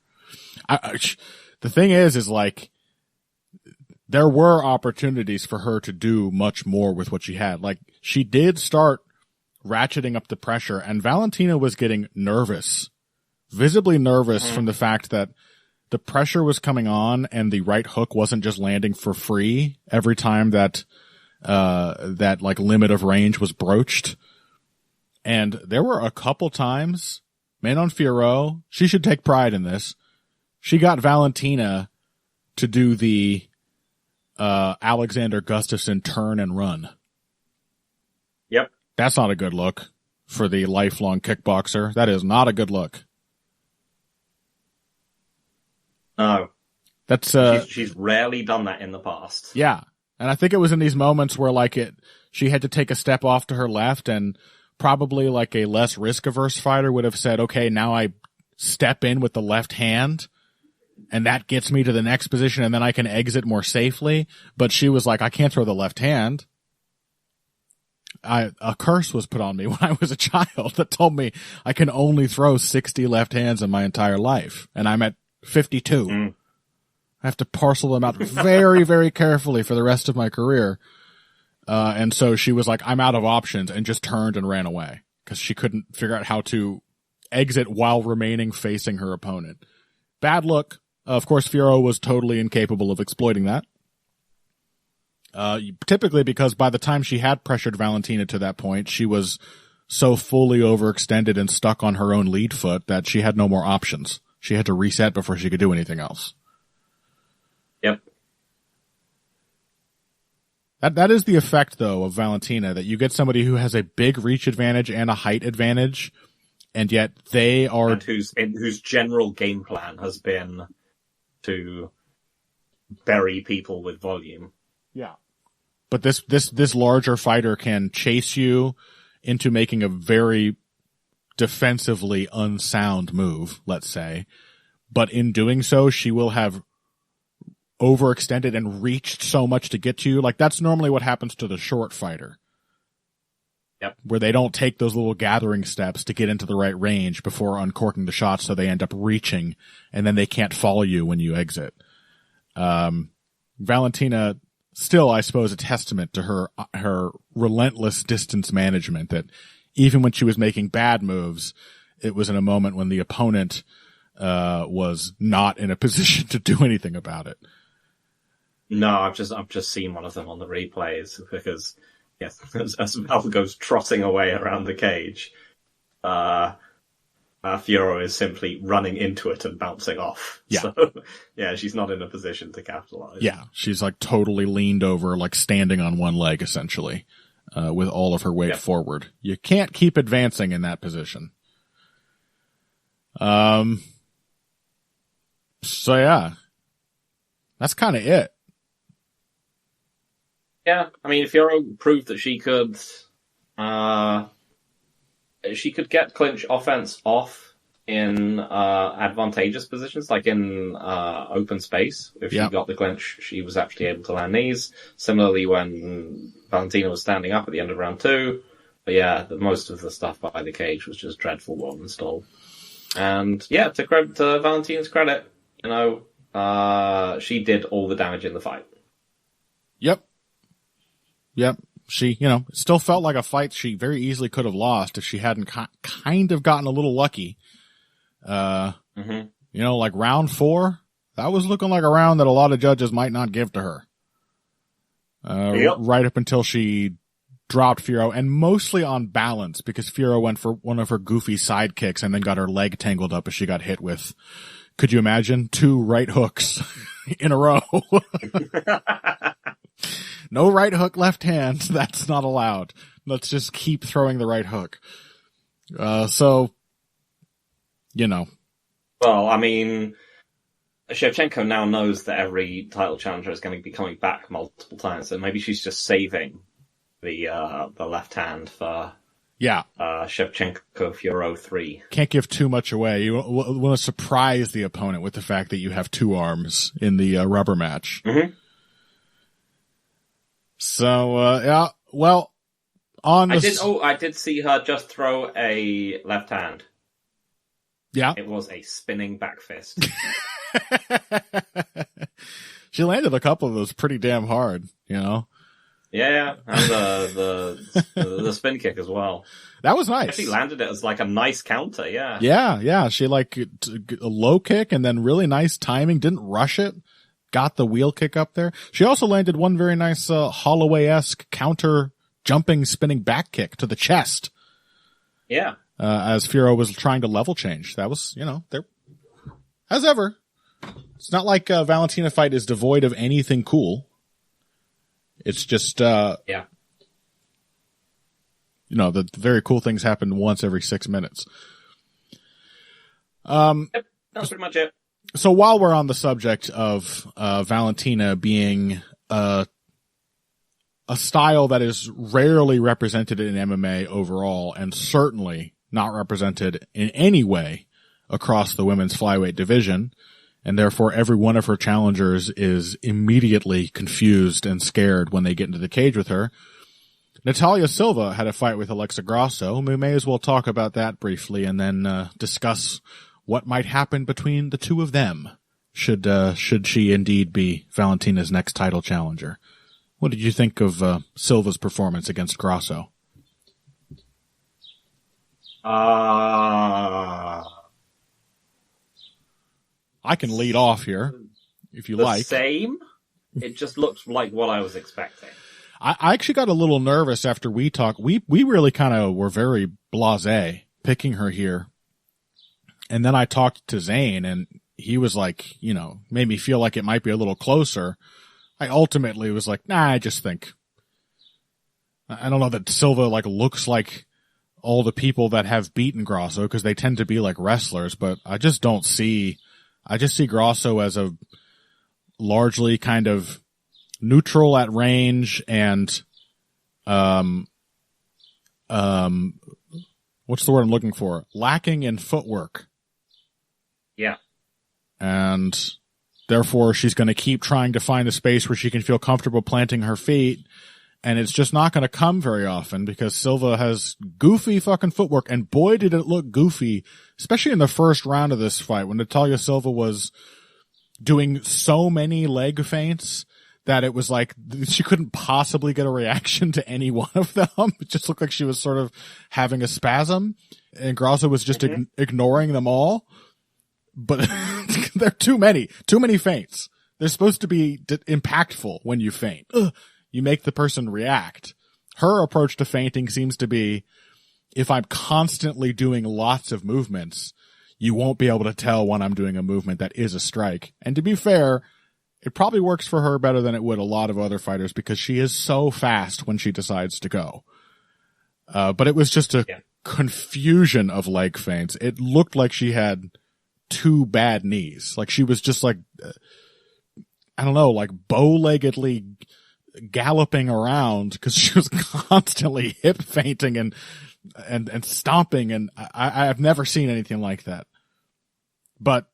The thing is like, there were opportunities for her to do much more with what she had. Like, she did start ratcheting up the pressure, and Valentina was getting nervous, visibly nervous from the fact that the pressure was coming on and the right hook wasn't just landing for free every time that like limit of range was broached. And there were a couple times, Manon Fiorot, she should take pride in this, she got Valentina to do the Alexander Gustafsson turn and run. Yep. That's not a good look for the lifelong kickboxer. That is not a good look. No. That's she's rarely done that in the past. Yeah. And I think it was in these moments where she had to take a step off to her left, and probably like a less risk-averse fighter would have said, okay, now I step in with the left hand, and that gets me to the next position, and then I can exit more safely. But she was like, I can't throw the left hand. A curse was put on me when I was a child that told me I can only throw 60 left hands in my entire life, and I'm at 52. I have to parcel them out very, very carefully for the rest of my career. And so she was like, I'm out of options, and just turned and ran away because she couldn't figure out how to exit while remaining facing her opponent. Bad look. Of course, Fiorot was totally incapable of exploiting that. Typically because by the time she had pressured Valentina to that point, she was so fully overextended and stuck on her own lead foot that she had no more options. She had to reset before she could do anything else. Yep. That is the effect, though, of Valentina, that you get somebody who has a big reach advantage and a height advantage, and yet they are... And whose general game plan has been to bury people with volume. Yeah. But this larger fighter can chase you into making a very defensively unsound move, let's say. But in doing so, she will have overextended and reached so much to get to you. Like, that's normally what happens to the short fighter. Yep. Where they don't take those little gathering steps to get into the right range before uncorking the shot, so they end up reaching, and then they can't follow you when you exit. Valentina, still, I suppose, a testament to her relentless distance management, that even when she was making bad moves, it was in a moment when the opponent was not in a position to do anything about it. No, I've just seen one of them on the replays because, yes, as Val goes trotting away around the cage, Fiorot is simply running into it and bouncing off. Yeah. So, yeah, she's not in a position to capitalize. Yeah, she's like totally leaned over, like standing on one leg essentially, with all of her weight forward. You can't keep advancing in that position. So yeah, that's kind of it. Yeah, I mean, Fiorot proved that she could get clinch offense off in advantageous positions, like in open space. If she got the clinch, she was actually able to land knees. Similarly, when Valentina was standing up at the end of round 2. But yeah, most of the stuff by the cage was just dreadful one and stall. And yeah, to Valentina's credit, she did all the damage in the fight. Yep. She, it still felt like a fight she very easily could have lost if she hadn't kind of gotten a little lucky. Like round 4, that was looking like a round that a lot of judges might not give to her. Right up until she dropped Fiorot, and mostly on balance because Fiorot went for one of her goofy side kicks and then got her leg tangled up as she got hit with, could you imagine, 2 right hooks in a row? No right hook, left hand. That's not allowed. Let's just keep throwing the right hook. Well, I mean, Shevchenko now knows that every title challenger is going to be coming back multiple times, so maybe she's just saving the left hand for Shevchenko Fiorot 3. Can't give too much away. You want to surprise the opponent with the fact that you have 2 arms in the rubber match. Mm-hmm. So, I did see her just throw a left hand. Yeah. It was a spinning back fist. She landed a couple of those pretty damn hard, Yeah, and the spin kick as well. That was nice. She landed it as like a nice counter, yeah. Yeah. She a low kick and then really nice timing, didn't rush it. Got the wheel kick up there. She also landed one very nice Holloway-esque counter jumping spinning back kick to the chest. Yeah. As Fiorot was trying to level change. That was, there. As ever. It's not like a Valentina fight is devoid of anything cool. It's just, the very cool things happen once every 6 minutes. Yep, that's pretty much it. So while we're on the subject of Valentina being a style that is rarely represented in MMA overall, and certainly not represented in any way across the women's flyweight division, and therefore every one of her challengers is immediately confused and scared when they get into the cage with her, Natalia Silva had a fight with Alexa Grasso. We may as well talk about that briefly and then discuss what might happen between the two of them, should she indeed be Valentina's next title challenger. What did you think of Silva's performance against Grasso? I can lead off here, if you like. Same? It just looked like what I was expecting. I actually got a little nervous after we talked. We really kind of were very blasé picking her here. And then I talked to Zane, and he was like, made me feel like it might be a little closer. I ultimately was like, nah, I just think. I don't know that Silva looks like all the people that have beaten Grasso, because they tend to be like wrestlers, but I just see Grasso as a largely kind of neutral at range and, what's the word I'm looking for? Lacking in footwork. Yeah. And therefore she's going to keep trying to find a space where she can feel comfortable planting her feet. And it's just not going to come very often because Silva has goofy fucking footwork. And boy, did it look goofy, especially in the first round of this fight when Natalia Silva was doing so many leg feints that it was like she couldn't possibly get a reaction to any one of them. It just looked like she was sort of having a spasm, and Grasso was just ignoring them all. But there are too many feints. they're supposed to be impactful when you feint. You make the person react. Her approach to feinting seems to be, if I'm constantly doing lots of movements, you won't be able to tell when I'm doing a movement that is a strike. And to be fair, it probably works for her better than it would a lot of other fighters because she is so fast when she decides to go. But it was just a confusion of leg feints. It looked like she had 2 bad knees. Like she was just like, I don't know, like bow-leggedly galloping around because she was constantly hip feinting and stomping. And I've never seen anything like that. But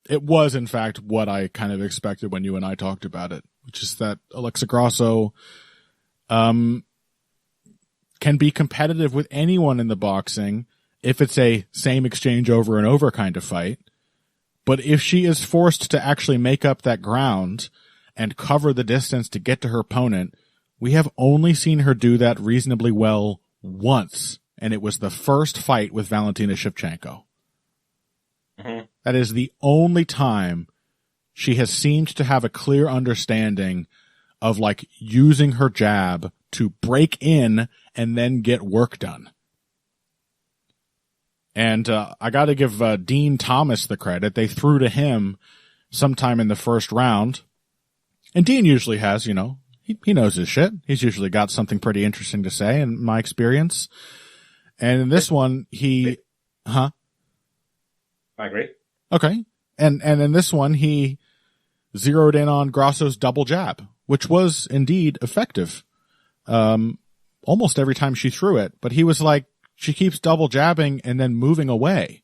it was, in fact, what I kind of expected when you and I talked about it, which is that Alexa Grasso can be competitive with anyone in the boxing if it's a same exchange over and over kind of fight. But if she is forced to actually make up that ground and cover the distance to get to her opponent, we have only seen her do that reasonably well once, and it was the first fight with Valentina Shevchenko. Mm-hmm. That is the only time she has seemed to have a clear understanding of like using her jab to break in and then get work done. And I got to give Dean Thomas the credit. They threw to him sometime in the first round. And Dean usually has, you know, he knows his shit. He's usually got something pretty interesting to say in my experience. And in this one, I agree. Okay. And in this one, he zeroed in on Grasso's double jab, which was indeed effective. Almost every time she threw it, but he was like, she keeps double jabbing and then moving away.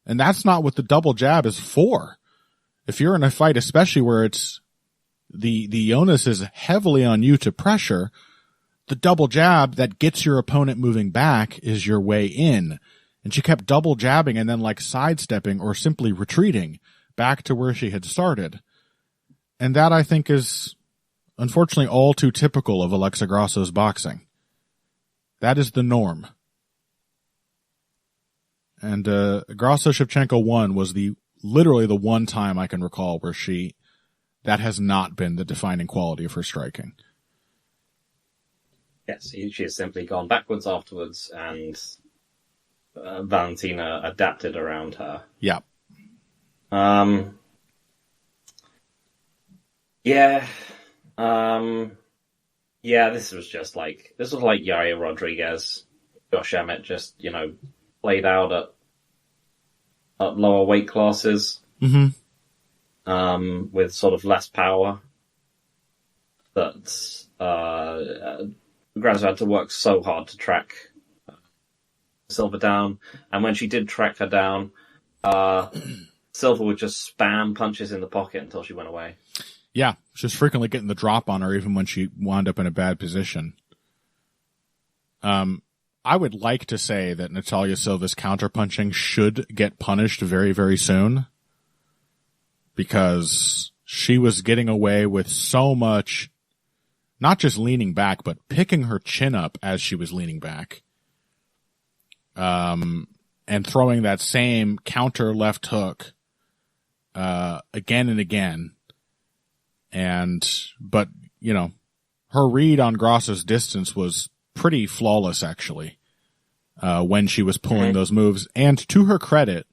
And that's not what the double jab is for. If you're in a fight, especially where it's the onus is heavily on you to pressure, the double jab that gets your opponent moving back is your way in. And she kept double jabbing and then like sidestepping or simply retreating back to where she had started. And that I think is unfortunately all too typical of Alexa Grasso's boxing. That is the norm. And Grasso Shevchenko 1 was literally the one time I can recall where that has not been the defining quality of her striking. Yes, she has simply gone backwards afterwards, and Valentina adapted around her. Yeah. Yeah. Yeah, this was like Yair Rodriguez, Josh Emmett, just, you know, played out at lower weight classes, with sort of less power. That Grasso had to work so hard to track Silva down, and when she did track her down, Silva would just spam punches in the pocket until she went away. Yeah, she was frequently getting the drop on her even when she wound up in a bad position. I would like to say that Natalia Silva's counterpunching should get punished very, very soon, because she was getting away with so much, not just leaning back, but picking her chin up as she was leaning back, and throwing that same counter left hook again and again. But, you know, her read on Grasso's distance was pretty flawless, actually, when she was pulling those moves. And to her credit,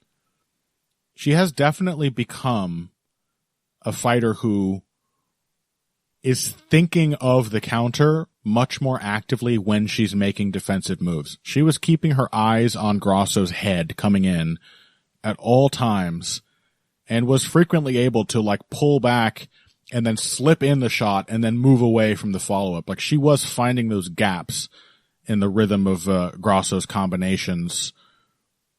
she has definitely become a fighter who is thinking of the counter much more actively when she's making defensive moves. She was keeping her eyes on Grasso's head coming in at all times and was frequently able to like pull back and then slip in the shot and then move away from the follow-up. Like she was finding those gaps in the rhythm of Grasso's combinations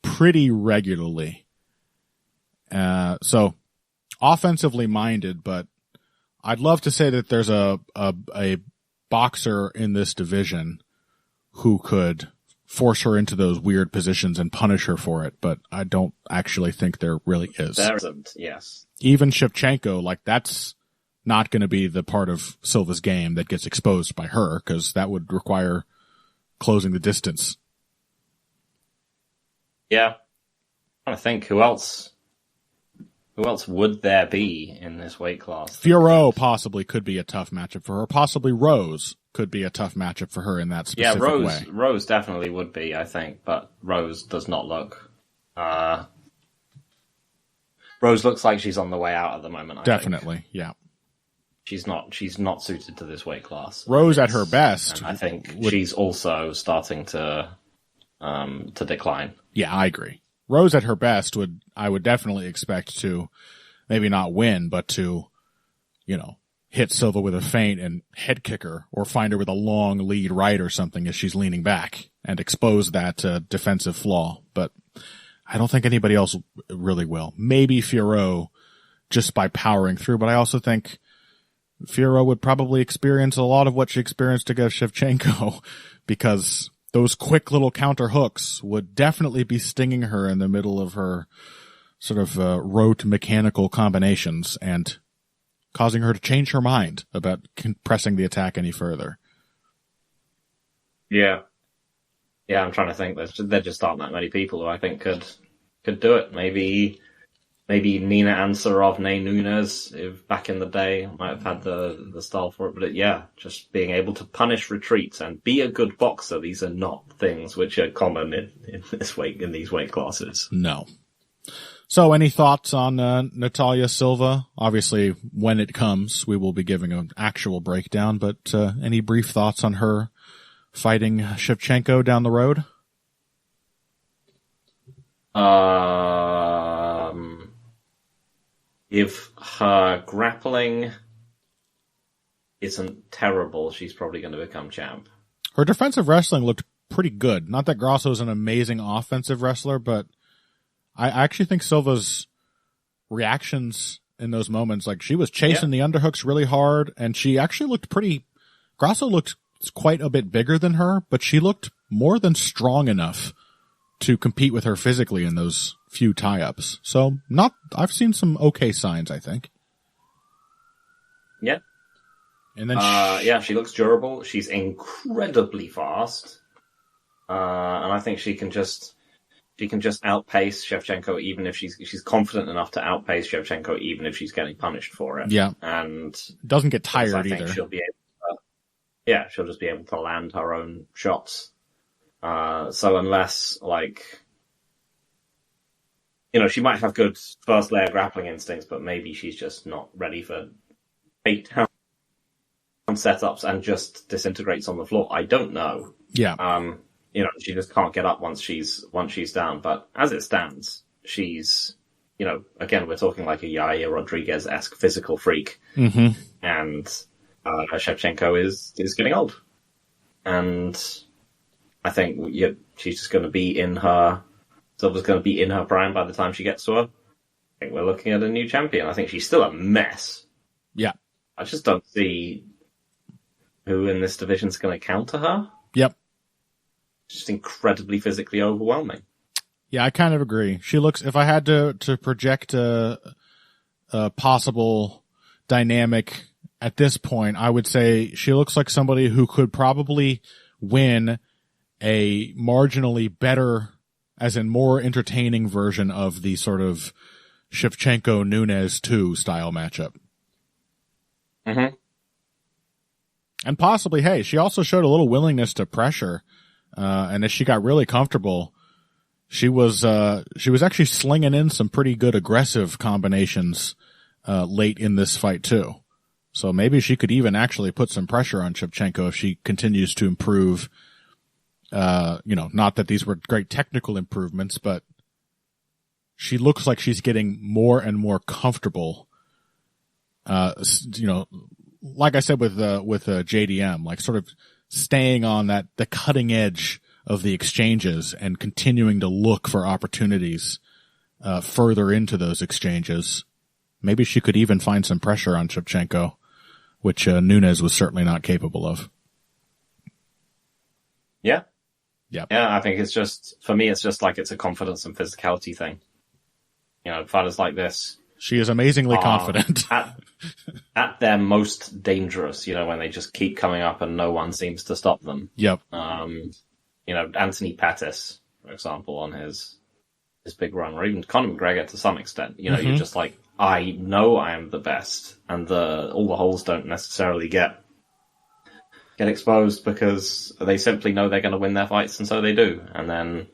pretty regularly. So offensively minded, but I'd love to say that there's a boxer in this division who could force her into those weird positions and punish her for it, but I don't actually think there really is. There isn't, yes. Even Shevchenko, like that's not going to be the part of Silva's game that gets exposed by her, because that would require closing the distance. Yeah. I think who else Who else would there be in this weight class? Fiorot possibly could be a tough matchup for her. Possibly Rose could be a tough matchup for her in that specific way. Yeah, Rose definitely would be, I think, but Rose does not look... Rose looks like she's on the way out at the moment, I Definitely, think. yeah. She's not suited to this weight class. Rose at her best. And I think she's also starting to decline. Yeah, I agree. Rose at her best I would definitely expect to maybe not win, but to, hit Silva with a feint and head kick her, or find her with a long lead right or something as she's leaning back and expose that defensive flaw. But I don't think anybody else really will. Maybe Fiorot just by powering through, but I also think Fiorot would probably experience a lot of what she experienced against Shevchenko, because those quick little counter hooks would definitely be stinging her in the middle of her sort of rote mechanical combinations and causing her to change her mind about pressing the attack any further. Yeah. Yeah, I'm trying to think. There just aren't that many people who I think could do it. Maybe Nina Ansarovne Nunes, if back in the day, might have had the style for it. But just being able to punish retreats and be a good boxer. These are not things which are common in these weight classes. No. So any thoughts on Natalia Silva? Obviously, when it comes, we will be giving an actual breakdown, but any brief thoughts on her fighting Shevchenko down the road? If her grappling isn't terrible, she's probably going to become champ. Her defensive wrestling looked pretty good. Not that Grasso's an amazing offensive wrestler, but I actually think Silva's reactions in those moments, like she was chasing the underhooks really hard, and she actually looked Grasso looked quite a bit bigger than her, but she looked more than strong enough to compete with her physically in those few tie-ups. So I've seen some okay signs, I think. Yeah. And then she looks durable. She's incredibly fast. And I think she can just outpace Shevchenko, even if she's confident enough to outpace Shevchenko, even if she's getting punished for it. Yeah. And doesn't get tired I think either. She'll be able she'll just be able to land her own shots. So unless, she might have good first layer grappling instincts, but maybe she's just not ready for 8-down setups and just disintegrates on the floor. I don't know. Yeah. She just can't get up once she's down. But as it stands, she's, again, we're talking like a Yair Rodriguez-esque physical freak. Mm-hmm. And Shevchenko is getting old. And I think she's just going to be Silva's going to be in her prime by the time she gets to her. I think we're looking at a new champion. I think she's still a mess. Yeah. I just don't see who in this division is going to counter her. Yep. Just incredibly physically overwhelming. Yeah, I kind of agree. She looks, if I had to project a possible dynamic at this point, I would say she looks like somebody who could probably win a marginally better, as in more entertaining version of the sort of Shevchenko-Nunes 2 style matchup. Mm-hmm. And possibly, hey, she also showed a little willingness to pressure. And as she got really comfortable, she was actually slinging in some pretty good aggressive combinations, late in this fight too. So maybe she could even actually put some pressure on Shevchenko if she continues to improve. Not that these were great technical improvements, but she looks like she's getting more and more comfortable. Like I said with JDM, like sort of staying on the cutting edge of the exchanges and continuing to look for opportunities, further into those exchanges. Maybe she could even find some pressure on Shevchenko, which Nunes was certainly not capable of. Yeah. Yeah. Yeah, I think it's just like it's a confidence and physicality thing. Fighters like this. She is amazingly confident. At their most dangerous, when they just keep coming up and no one seems to stop them. Yep. Anthony Pettis, for example, on his big run, or even Conor McGregor to some extent. You're just like, I know I am the best, and all the holes don't necessarily get exposed because they simply know they're going to win their fights, and so they do, and then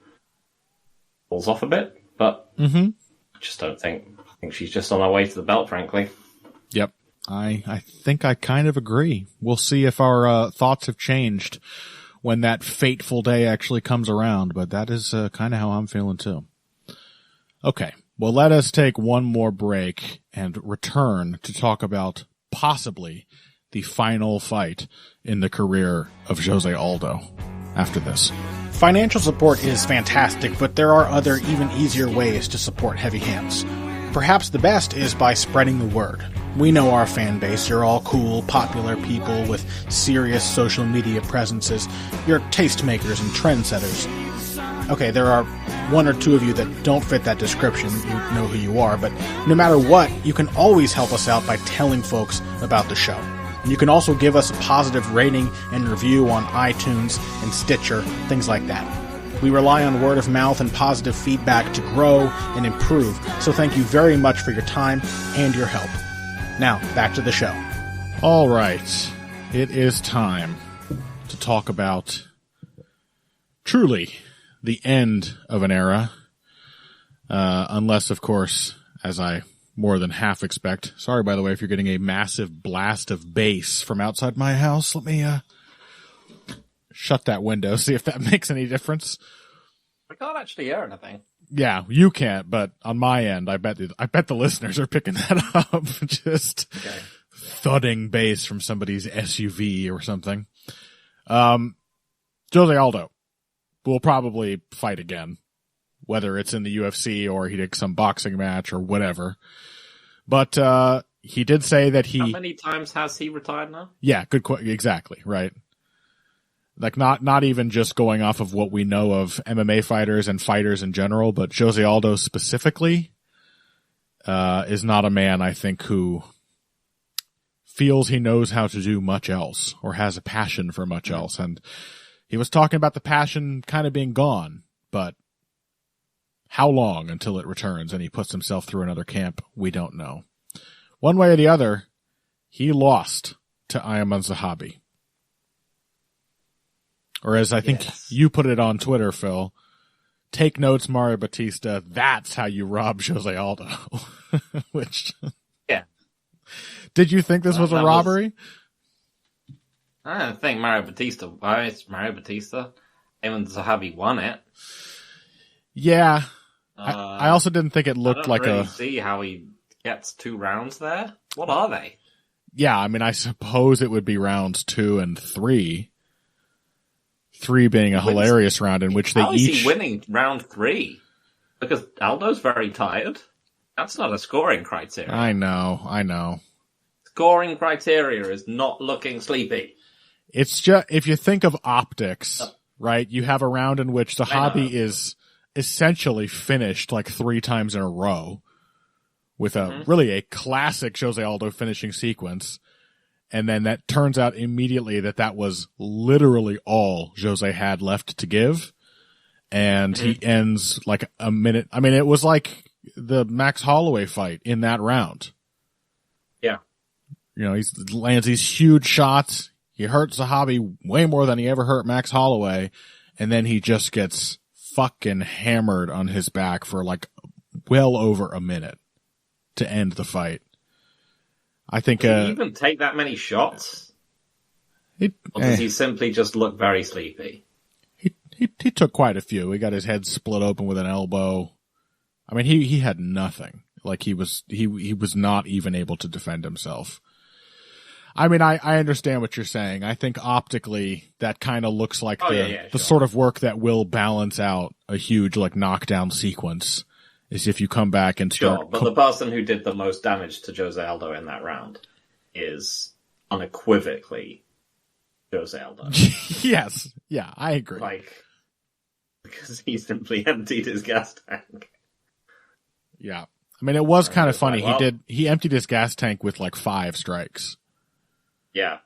falls off a bit. But I just don't think. I think she's just on her way to the belt, frankly. Yep. I think I kind of agree. We'll see if our thoughts have changed when that fateful day actually comes around, but that is kind of how I'm feeling too. Okay. Well, let us take one more break and return to talk about possibly the final fight in the career of Jose Aldo after this. Financial support is fantastic, but there are other, even easier ways to support Heavy Hands. Perhaps the best is by spreading the word. We know our fan base. You're all cool, popular people with serious social media presences. You're tastemakers and trendsetters. Okay, there are one or two of you that don't fit that description. You know who you are, but no matter what, you can always help us out by telling folks about the show. You can also give us a positive rating and review on iTunes and Stitcher, things like that. We rely on word of mouth and positive feedback to grow and improve, so thank you very much for your time and your help. Now, back to the show. All right. It is time to talk about truly the end of an era, unless, of course, as I more than half expect. Sorry, by the way, if you're getting a massive blast of bass from outside my house. Let me shut that window, see if that makes any difference. I can't actually hear anything. Yeah, you can't, but on my end, I bet the listeners are picking that up. Just thudding bass from somebody's SUV or something. Jose Aldo will probably fight again, whether it's in the UFC or he did some boxing match or whatever. But he did say that How many times has he retired now? Yeah, good question. Exactly, right. Like not even just going off of what we know of MMA fighters and fighters in general, but Jose Aldo specifically is not a man, I think, who feels he knows how to do much else or has a passion for much else. And he was talking about the passion kind of being gone, but how long until it returns and he puts himself through another camp, we don't know. One way or the other, he lost to Ayman Zahabi. Or as I think you put it on Twitter, Phil, take notes, Mario Batista. That's how you rob Jose Aldo. Which, yeah. Did you think this was a robbery? I don't think Mario Batista. Why it's Mario Batista? Ayman Zahabi won it. Yeah. I also didn't think it looked like really see how he gets 2 rounds there. What are they? Yeah, I mean, I suppose it would be rounds 2 and 3. 3 being a hilarious round in which they How each... How is he winning round 3? Because Aldo's very tired. That's not a scoring criteria. I know. Scoring criteria is not looking sleepy. It's just, if you think of optics, right, you have a round in which Zahabi is essentially finished like 3 times in a row with really a classic Jose Aldo finishing sequence. And then that turns out immediately that was literally all Jose had left to give. And he ends like a minute. I mean, it was like the Max Holloway fight in that round. Yeah. You know, he lands these huge shots. He hurts Zahabi way more than he ever hurt Max Holloway. And then he just gets fucking hammered on his back for like well over a minute to end the fight. I think does he even take that many shots? Or does he simply just look very sleepy? He took quite a few. He got his head split open with an elbow. I mean, he had nothing. Like he was not even able to defend himself. I mean, I understand what you're saying. I think optically that kind of looks like the sort of work that will balance out a huge like knockdown sequence. Is if you come back and start... Sure, but the person who did the most damage to Jose Aldo in that round is unequivocally Jose Aldo. Yes. Yeah, I agree. Because he simply emptied his gas tank. Yeah. I mean, it was kind of funny. He emptied his gas tank with like 5 strikes. Yeah.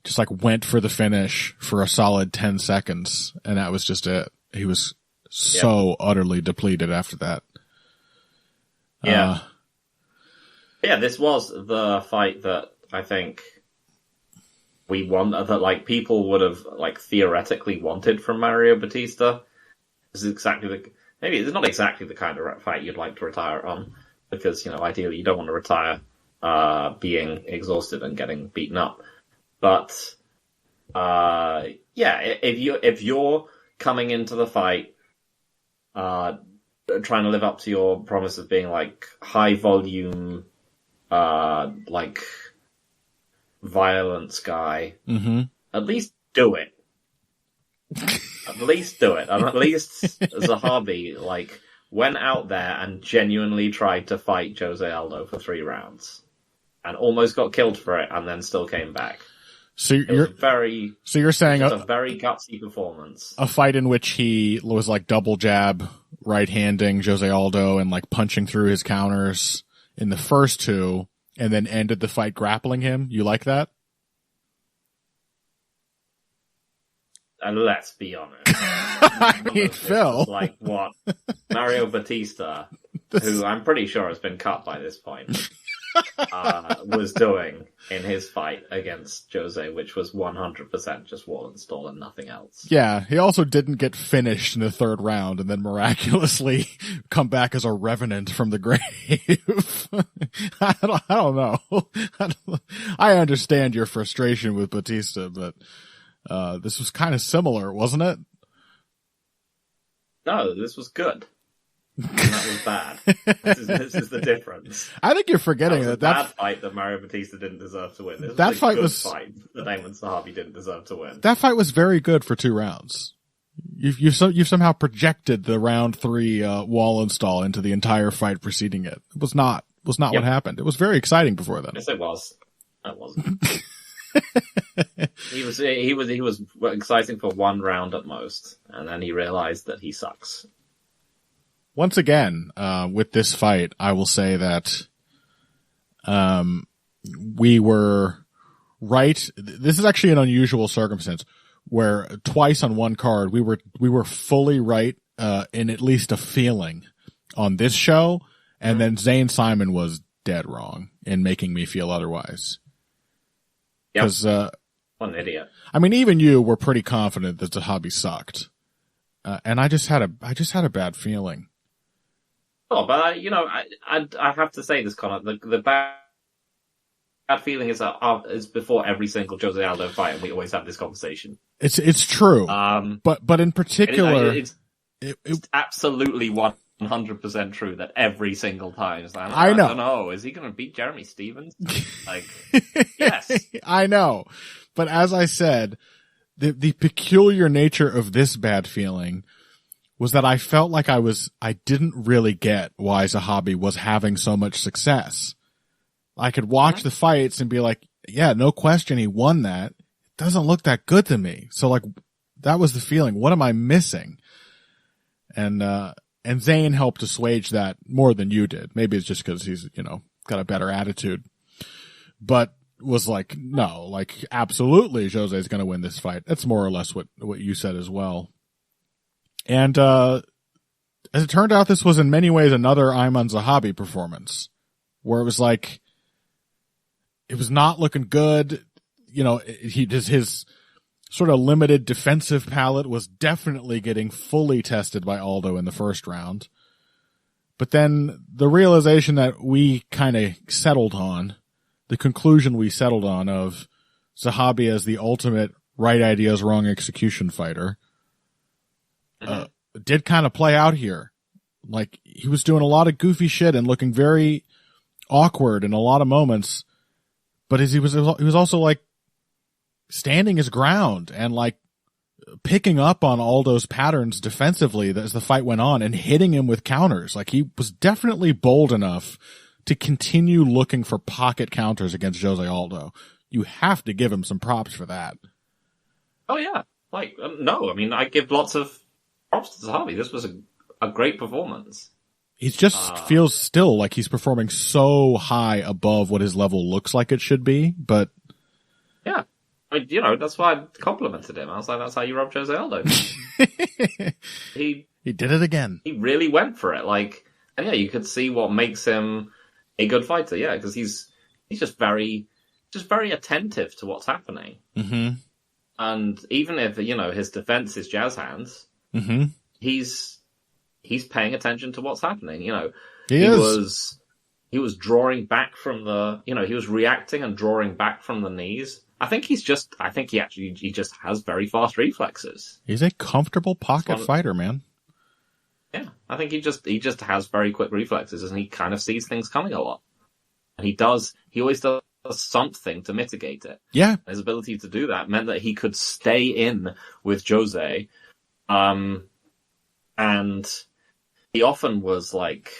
Just like went for the finish for a solid 10 seconds, and that was just it. He was so utterly depleted after that. Yeah. Yeah, this was the fight that I think we want, that like people would have like theoretically wanted from Mario Batista. This is maybe it's not exactly the kind of fight you'd like to retire on, because ideally you don't want to retire being exhausted and getting beaten up. But if you're coming into the fight trying to live up to your promise of being like high volume like violence guy, at least do it. At least do it. And at least Zahabi like went out there and genuinely tried to fight Jose Aldo for 3 rounds and almost got killed for it and then still came back. So you're saying a very gutsy performance. A fight in which he was like double jab right-handing Jose Aldo and like punching through his counters in the first 2 and then ended the fight grappling him. You like that? And let's be honest. I mean, Phil. Like what Mario Batista, who I'm pretty sure has been cut by this point, was doing in his fight against Jose, which was 100% just wall and stall and nothing else. Yeah, he also didn't get finished in the 3rd round and then miraculously come back as a revenant from the grave. I don't know. I understand your frustration with Batista, but this was kind of similar, wasn't it? No, this was good. And that was bad. This is the difference. I think you're forgetting that bad fight that Mario Batista didn't deserve to win. This that was a fight good was fight that Damon Zahabi didn't deserve to win. That fight was very good for 2 rounds. You've somehow projected the round 3 wall install into the entire fight preceding it. It was not what happened. It was very exciting before then. Yes, it was. It wasn't. He was exciting for 1 round at most, and then he realized that he sucks. Once again, with this fight, I will say that we were right. This is actually an unusual circumstance where twice on one card we were fully right in at least a feeling on this show, and then Zane Simon was dead wrong in making me feel otherwise. Because what an idiot. I mean, even you were pretty confident that Zahabi sucked, and I just had a bad feeling. Oh, but I have to say this, Connor. The bad feeling is before every single Jose Aldo fight, and we always have this conversation. It's true. But in particular, it's absolutely 100% true that every single time. I know. I don't know. Is he going to beat Jeremy Stevens? Like, yes. I know. But as I said, the peculiar nature of this bad feeling was that I felt like I didn't really get why Zahabi was having so much success. I could watch the fights and be like, yeah, no question he won that. It doesn't look that good to me. So like, that was the feeling. What am I missing? And Zane helped assuage that more than you did. Maybe it's just because he's, got a better attitude. But was like, no, like, absolutely Jose's going to win this fight. That's more or less what you said as well. And as it turned out, this was in many ways another Ayman Zahabi performance, where it was like, it was not looking good. His sort of limited defensive palette was definitely getting fully tested by Aldo in the first round. But then the realization that we kind of settled on, the conclusion we settled on of Zahabi as the ultimate right ideas, wrong execution fighter, did kind of play out here. Like, he was doing a lot of goofy shit and looking very awkward in a lot of moments, but he was also like standing his ground and like picking up on Aldo's patterns defensively as the fight went on and hitting him with counters. Like, he was definitely bold enough to continue looking for pocket counters against Jose Aldo. You have to give him some props for that. Oh yeah. Like, no, I mean, I give lots of props to Zahabi. This was a great performance. He just feels still like he's performing so high above what his level looks like it should be, but... Yeah. I mean, that's why I complimented him. I was like, that's how you rob Jose Aldo. He did it again. He really went for it. Like, and yeah, you could see what makes him a good fighter, yeah, because he's just very attentive to what's happening. Mm-hmm. And even if, his defense is jazz hands, mm-hmm. he's paying attention to what's happening. He was drawing back from he was reacting and drawing back from the knees. I think he just has very fast reflexes. He's a comfortable pocket fighter, man. Yeah, I think he just has very quick reflexes, and he kind of sees things coming a lot. And he always does something to mitigate it. Yeah. His ability to do that meant that he could stay in with Jose, and he often was like,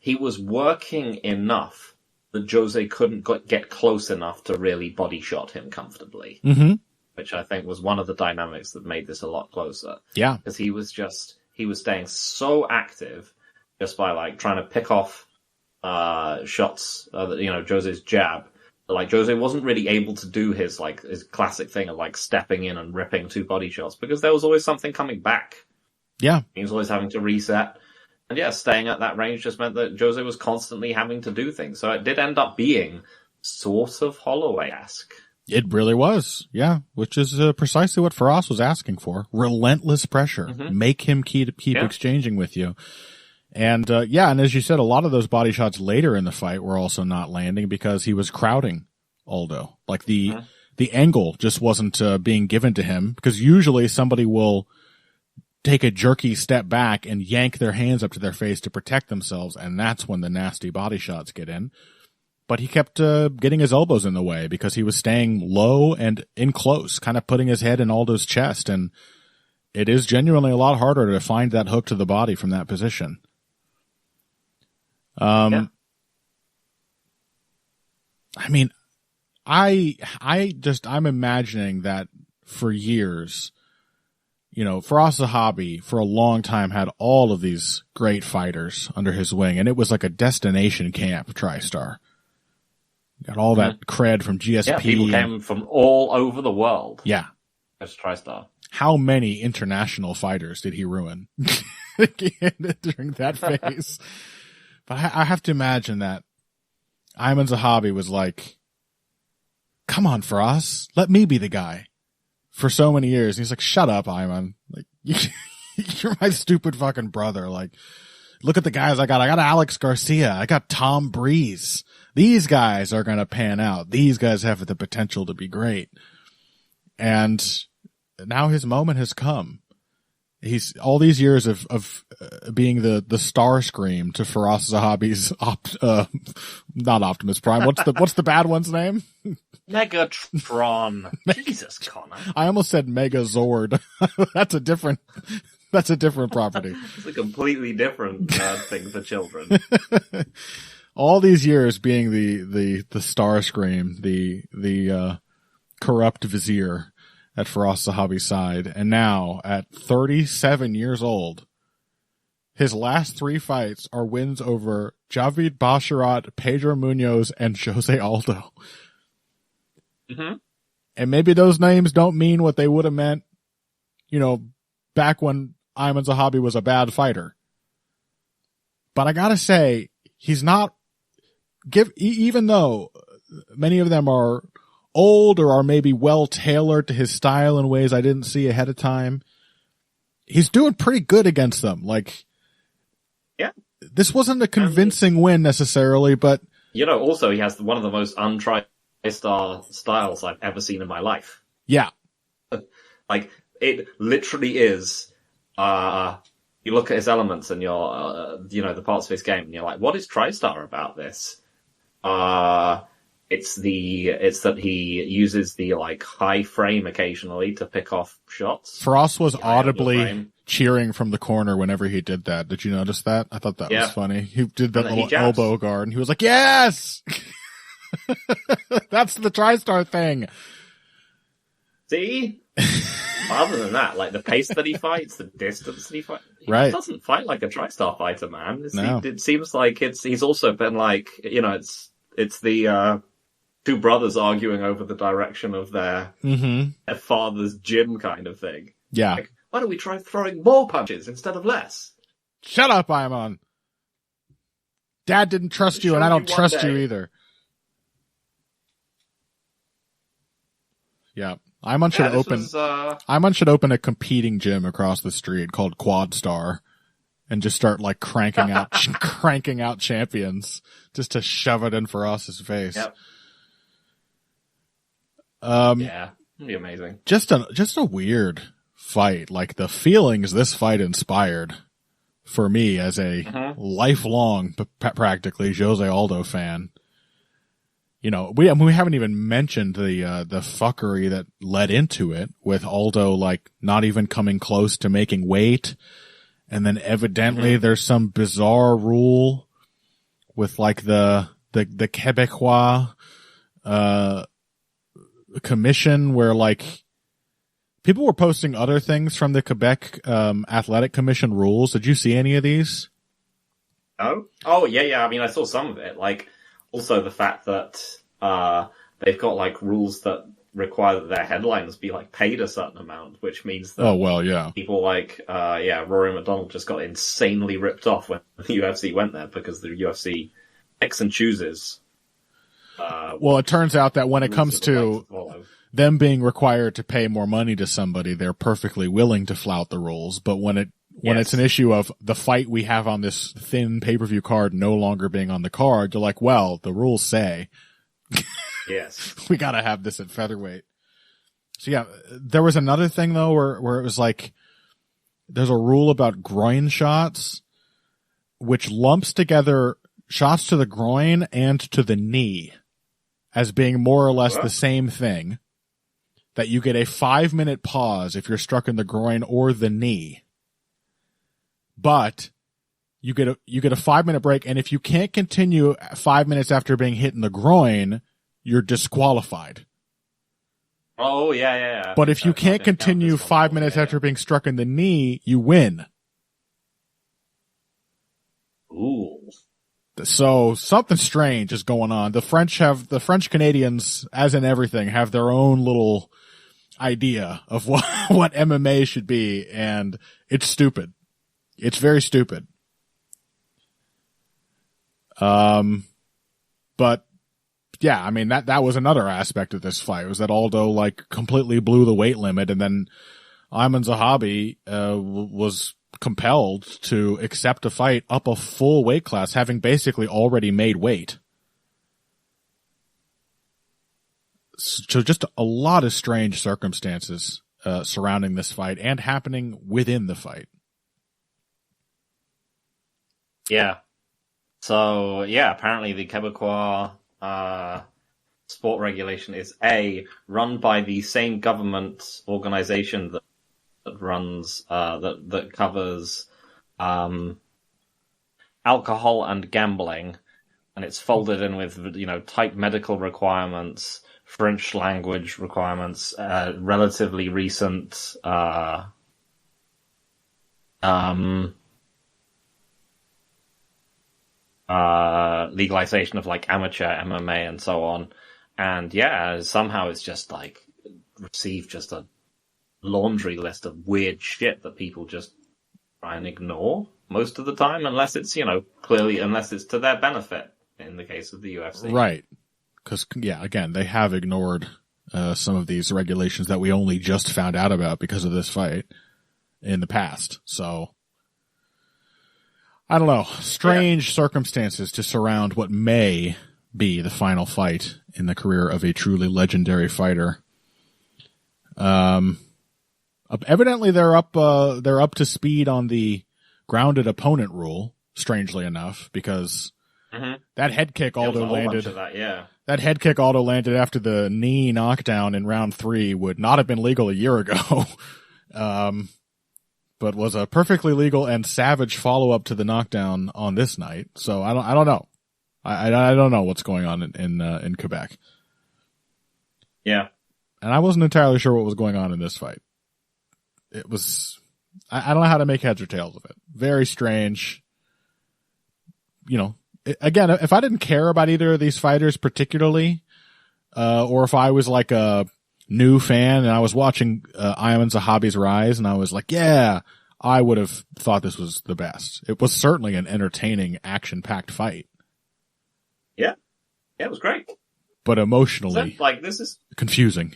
he was working enough that Jose couldn't get close enough to really body shot him comfortably. Mm-hmm. Which I think was one of the dynamics that made this a lot closer. Yeah. Because he was staying so active just by like trying to pick off shots, Jose's jab. Like Jose wasn't really able to do his classic thing of like stepping in and ripping 2 body shots because there was always something coming back. Yeah. He was always having to reset. And yeah, staying at that range just meant that Jose was constantly having to do things. So it did end up being sort of Holloway-esque. It really was, yeah, which is precisely what Fiorot was asking for. Relentless pressure. Mm-hmm. Make him keep exchanging with you. And and as you said, a lot of those body shots later in the fight were also not landing because he was crowding Aldo. Like the angle just wasn't being given to him, because usually somebody will take a jerky step back and yank their hands up to their face to protect themselves, and that's when the nasty body shots get in. But he kept getting his elbows in the way because he was staying low and in close, kind of putting his head in Aldo's chest. And it is genuinely a lot harder to find that hook to the body from that position. I mean, I'm imagining that for years, Firas Zahabi for a long time had all of these great fighters under his wing, and it was like a destination camp, TriStar. Got all that cred from GSP. Yeah, people came from all over the world. Yeah. As TriStar. How many international fighters did he ruin during that phase? But I have to imagine that Ayman Zahabi was like, come on, Firas, let me be the guy. For so many years. And he's like, shut up, Ayman. Like, you're my stupid fucking brother. Like, look at the guys I got. I got Alex Garcia. I got Tom Breeze. These guys are going to pan out. These guys have the potential to be great. And now his moment has come. He's all these years of being the star scream to Firas Zahabi's not Optimus Prime. What's the bad one's name? Megatron. Jesus, Connor. I almost said Megazord. That's a different property. It's a completely different thing for children. All these years being the star scream, the corrupt vizier at Firas Zahabi's side, and now at 37 years old, his last 3 fights are wins over Javid Basharat, Pedro Munoz, and Jose Aldo. Mm-hmm. And maybe those names don't mean what they would have meant, back when Ayman Zahabi was a bad fighter. But I gotta say, he's not, even though many of them are old or are maybe well tailored to his style in ways I didn't see ahead of time, he's doing pretty good against them. Like, yeah, this wasn't a convincing win necessarily, but also he has one of the most TriStar styles I've ever seen in my life. Yeah. Like, it literally is, you look at his elements and you're, the parts of his game, and you're like, what is TriStar about this? It's that he uses the high frame occasionally to pick off shots. Firas was audibly cheering from the corner whenever he did that. Did you notice that? I thought that was funny. He did that little elbow guard, and he was like, yes! That's the TriStar thing. See? Other than that, the pace that he fights, the distance that he fights, he doesn't fight like a TriStar fighter, man. It seems like he's also been it's the 2 brothers arguing over the direction of their father's gym kind of thing. Yeah. Why don't we try throwing more punches instead of less? Shut up, Ayman. Dad didn't trust you, and I don't trust you either. Yeah. Iman should open a competing gym across the street called Quad Star and just start like cranking out champions just to shove it in Feroz's face. Yep. Yeah, it'd be amazing. Just a weird fight. Like the feelings this fight inspired for me as a lifelong, practically Jose Aldo fan. You know, we haven't even mentioned the fuckery that led into it with Aldo, like, not even coming close to making weight. And then evidently there's some bizarre rule with, like, the Quebecois, commission where, like, people were posting other things from the Quebec, athletic commission rules. Did you see any of these? Oh, yeah. I mean, I saw some of it. Like, also the fact that they've got like rules that require that their headliners be like paid a certain amount, which means that people like Rory McDonald just got insanely ripped off when the UFC went there because the UFC picks and chooses. Well, it turns out that when it comes to them being required to pay more money to somebody, they're perfectly willing to flout the rules. But when it's an issue of the fight we have on this thin pay-per-view card no longer being on the card, you're like, well, the rules say, yes, we gotta have this at featherweight. So yeah, there was another thing though where it was like, there's a rule about groin shots, which lumps together shots to the groin and to the knee as being more or less the same thing. That you get a 5-minute pause if you're struck in the groin or the knee. But you get a 5-minute break, and if you can't continue 5 minutes after being hit in the groin, you're disqualified. Oh, yeah. But if you can't continue 5 minutes after being struck in the knee, you win. Ooh. So something strange is going on. The French Canadians, as in everything, have their own little idea of what MMA should be, and it's stupid. It's very stupid. But yeah, I mean, that was another aspect of this fight, was that Aldo like completely blew the weight limit, and then Iman Zahabi, was compelled to accept a fight up a full weight class, having basically already made weight. So just a lot of strange circumstances, surrounding this fight and happening within the fight. Yeah. So, yeah, apparently the Quebecois sport regulation is run by the same government organization that runs that covers alcohol and gambling, and it's folded in with tight medical requirements, French language requirements, relatively recent legalization of like amateur MMA and so on. And yeah, somehow it's just like received just a laundry list of weird shit that people just try and ignore most of the time, unless it's, unless it's to their benefit in the case of the UFC. Right. Because, yeah, again, they have ignored some of these regulations that we only just found out about because of this fight in the past. So, I don't know. Strange circumstances to surround what may be the final fight in the career of a truly legendary fighter. Evidently they're up to speed on the grounded opponent rule, strangely enough, because that head kick Aldo landed. That head kick Aldo landed after the knee knockdown in round 3 would not have been legal a year ago. But was a perfectly legal and savage follow-up to the knockdown on this night. So I don't know. I don't know what's going on in Quebec. Yeah. And I wasn't entirely sure what was going on in this fight. It was, I don't know how to make heads or tails of it. Very strange. Again, if I didn't care about either of these fighters particularly, or if I was like a new fan and I was watching Iman Zahabi's rise and I was like, yeah, I would have thought this was the best. It was certainly an entertaining, action-packed fight. Yeah, it was great. But emotionally, Like, this is confusing.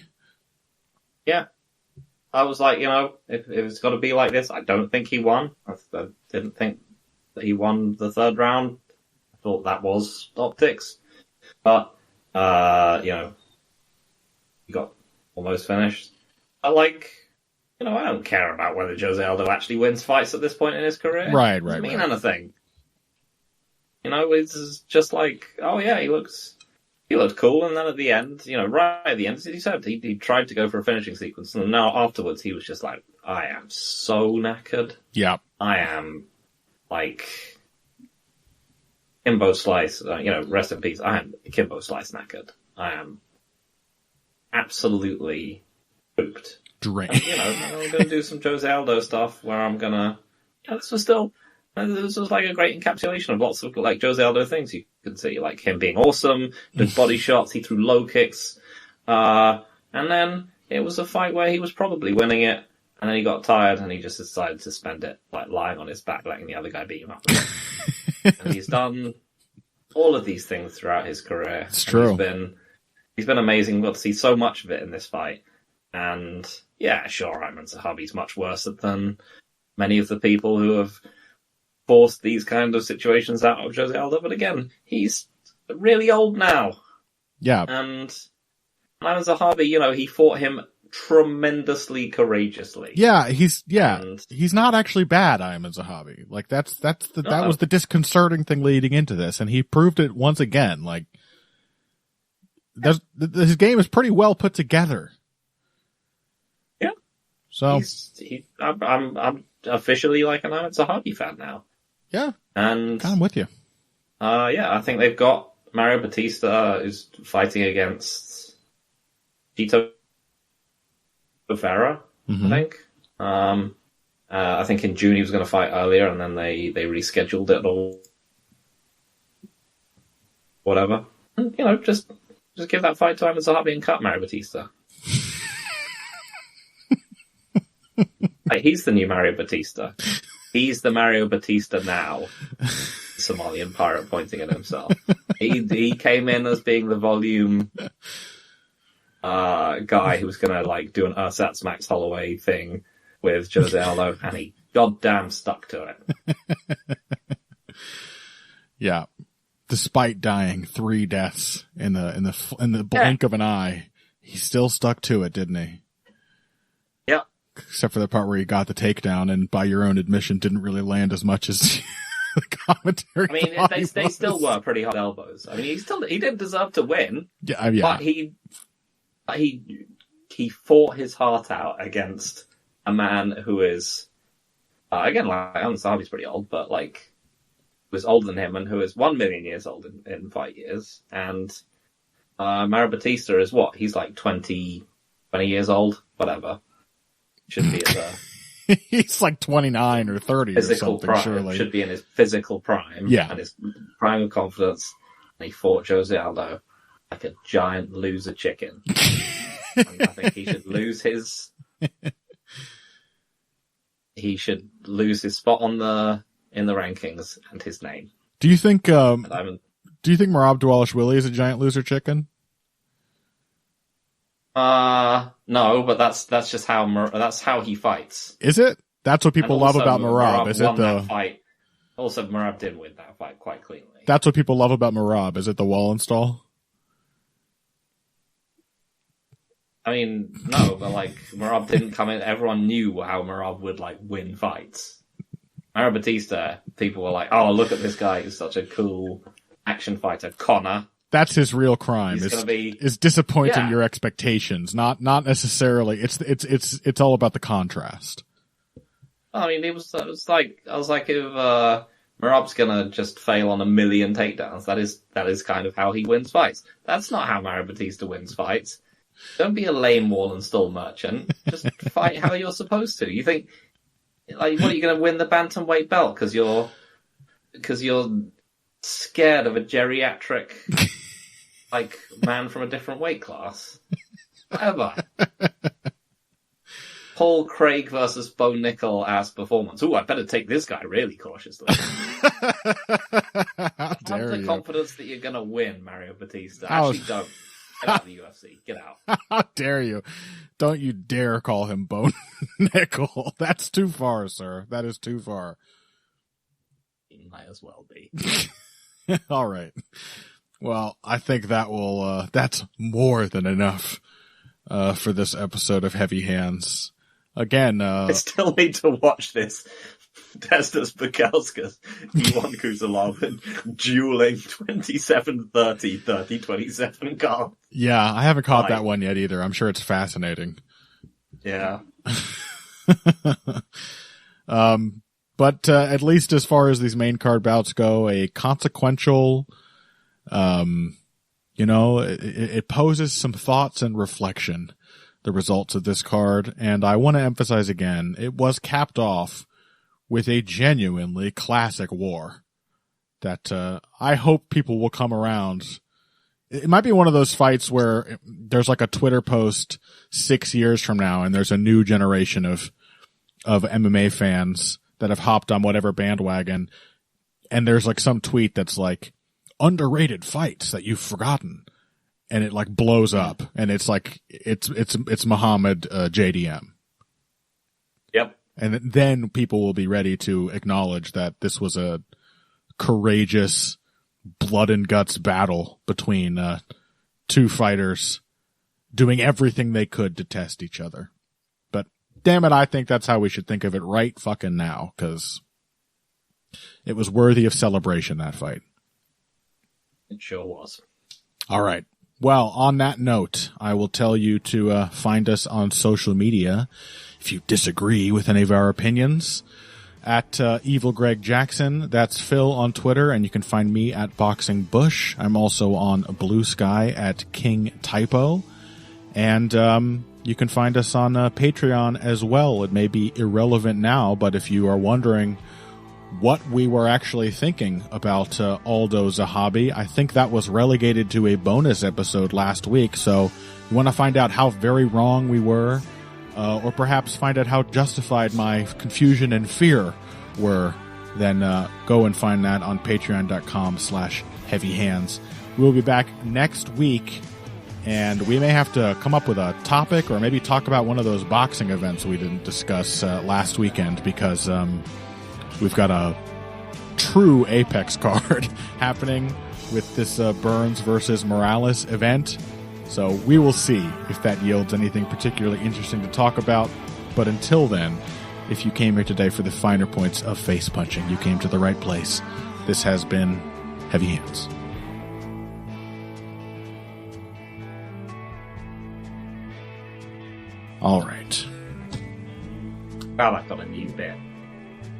Yeah. I was like, if it's got to be like this, I don't think he won. I didn't think that he won the third round. I thought that was optics. But, he got almost finished. I don't care about whether Jose Aldo actually wins fights at this point in his career. Right. It doesn't mean anything. It's just like, oh yeah, he looked cool, and then at the end, right at the end, as he said, he tried to go for a finishing sequence, and now afterwards he was just like, I am so knackered. Yeah. I am, like, Kimbo Slice, rest in peace, I am Kimbo Slice knackered. I am absolutely pooped. Drained. I'm going to do some Jose Aldo stuff where I'm going to, this was like a great encapsulation of lots of like Jose Aldo things you could see, like him being awesome, good body shots, he threw low kicks, and then it was a fight where he was probably winning it, and then he got tired and he just decided to spend it like lying on his back, letting the other guy beat him up. And he's done all of these things throughout his career. It's true. He's been amazing. We got to see so much of it in this fight, and yeah, sure, Ayman Zahabi's much worse than many of the people who have forced these kind of situations out of Jose Aldo, but again, he's really old now. Yeah. And Ayman Zahabi, he fought him tremendously courageously. Yeah, he's not actually bad, Ayman Zahabi. Like that was the disconcerting thing leading into this, and he proved it once again. Like his game is pretty well put together. Yeah. So I'm officially like an Ayman Zahabi fan now. Yeah. And I'm with you. I think they've got Mario Batista who's fighting against Chito Vera, I think. I think in June he was going to fight earlier, and then they rescheduled it or whatever. And, just give that fight to Ayman Zahabi and cut Mario Batista. Like, he's the new Mario Batista. He's the Mario Batista now. Somalian pirate pointing at himself. He came in as being the volume guy who was going to like do an Ersatz Max Holloway thing with Jose Aldo, and he goddamn stuck to it. Yeah, despite dying 3 deaths in the blink of an eye, he still stuck to it, didn't he? Yeah. Except for the part where he got the takedown, and by your own admission, didn't really land as much as the commentary. I mean, they still were pretty hard elbows. I mean, he didn't deserve to win. Yeah. But he fought his heart out against a man who is, again, like, Zahabi's pretty old, but like, was older than him and who is 1 million years old in fight years. And Mario Batista is what? He's like 20 years old, whatever. Should be at the he's like 29 or 30 or something, prime. Surely. Should be in his physical prime. Yeah. And his prime of confidence. And he fought Jose Aldo like a giant loser chicken. And I think he should lose his spot in the rankings and his name. Do you think Merab Dvalishvili is a giant loser chicken? No, but that's just how he fights. Is it? That's what people love about Merab. Is it the fight? Also, Merab did win that fight quite cleanly. That's what people love about Merab. Is it the wall install? I mean, no, but like Merab didn't come in. Everyone knew how Merab would like win fights. Mario Batista, people were like, "Oh, look at this guy! He's such a cool action fighter." Connor. That's his real crime. Is disappointing your expectations. Not necessarily. It's all about the contrast. I mean, I was like, if Merab's gonna just fail on 1 million takedowns, that is kind of how he wins fights. That's not how Mario Batista wins fights. Don't be a lame wall and stall merchant. Just fight how you're supposed to. You think, like, what are you going to win the bantamweight belt because you're scared of a geriatric like man from a different weight class? Whatever. Paul Craig versus Bo Nickel ass performance. Ooh, I better take this guy really cautiously. How Have dare the you? confidence that you're going to win, Mario Batista. Actually, don't. Get out of the UFC. Get out. How dare you? Don't you dare call him Bone Nickel. That's too far, sir. That is too far. He might as well be. All right. Well, I think that will, that's more than enough, for this episode of Heavy Hands. Again, I still need to watch this. Testas Bukowskis, Ivan Kuzalov, dueling 27-30, 30-27 cards. Yeah, I haven't caught that one yet either. I'm sure it's fascinating. Yeah. But at least as far as these main card bouts go, a consequential, it poses some thoughts and reflection, the results of this card. And I want to emphasize again, it was capped off with a genuinely classic war that, I hope people will come around. It might be one of those fights where there's like a Twitter post 6 years from now and there's a new generation of MMA fans that have hopped on whatever bandwagon, and there's like some tweet that's like underrated fights that you've forgotten, and it like blows up, and it's like it's Muhammad JDM. Yep. And then people will be ready to acknowledge that this was a courageous blood and guts battle between two fighters doing everything they could to test each other. But damn it, I think that's how we should think of it right fucking now, because it was worthy of celebration, that fight. It sure was. All right. Well, on that note, I will tell you to find us on social media if you disagree with any of our opinions. At Evil Greg Jackson, that's Phil on Twitter, and you can find me at Boxing Bush. I'm also on Blue Sky at King Typo, and you can find us on Patreon as well. It may be irrelevant now, but if you are wondering what we were actually thinking about Aldo Zahabi, I think that was relegated to a bonus episode last week. So you want to find out how very wrong we were, or perhaps find out how justified my confusion and fear were, then go and find that on patreon.com/heavyhands. We'll be back next week, and we may have to come up with a topic or maybe talk about one of those boxing events we didn't discuss last weekend, because we've got a true Apex card happening with this Burns versus Morales event. So we will see if that yields anything particularly interesting to talk about. But until then, if you came here today for the finer points of face punching, you came to the right place. This has been Heavy Hands. All right. Well, I've got a new bit.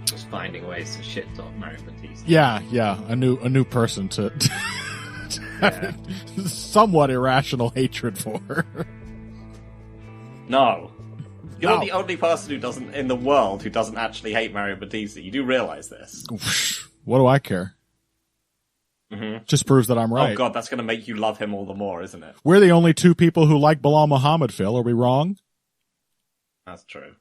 Just finding ways to shit talk Mario Batista. Yeah, a new person to have somewhat irrational hatred for. No. You're the only person who doesn't, in the world, who doesn't actually hate Mario Batista. You do realize this. What do I care? Mm-hmm. Just proves that I'm right. Oh god, that's going to make you love him all the more, isn't it? We're the only two people who like Bilal Muhammad, Phil. Are we wrong? That's true.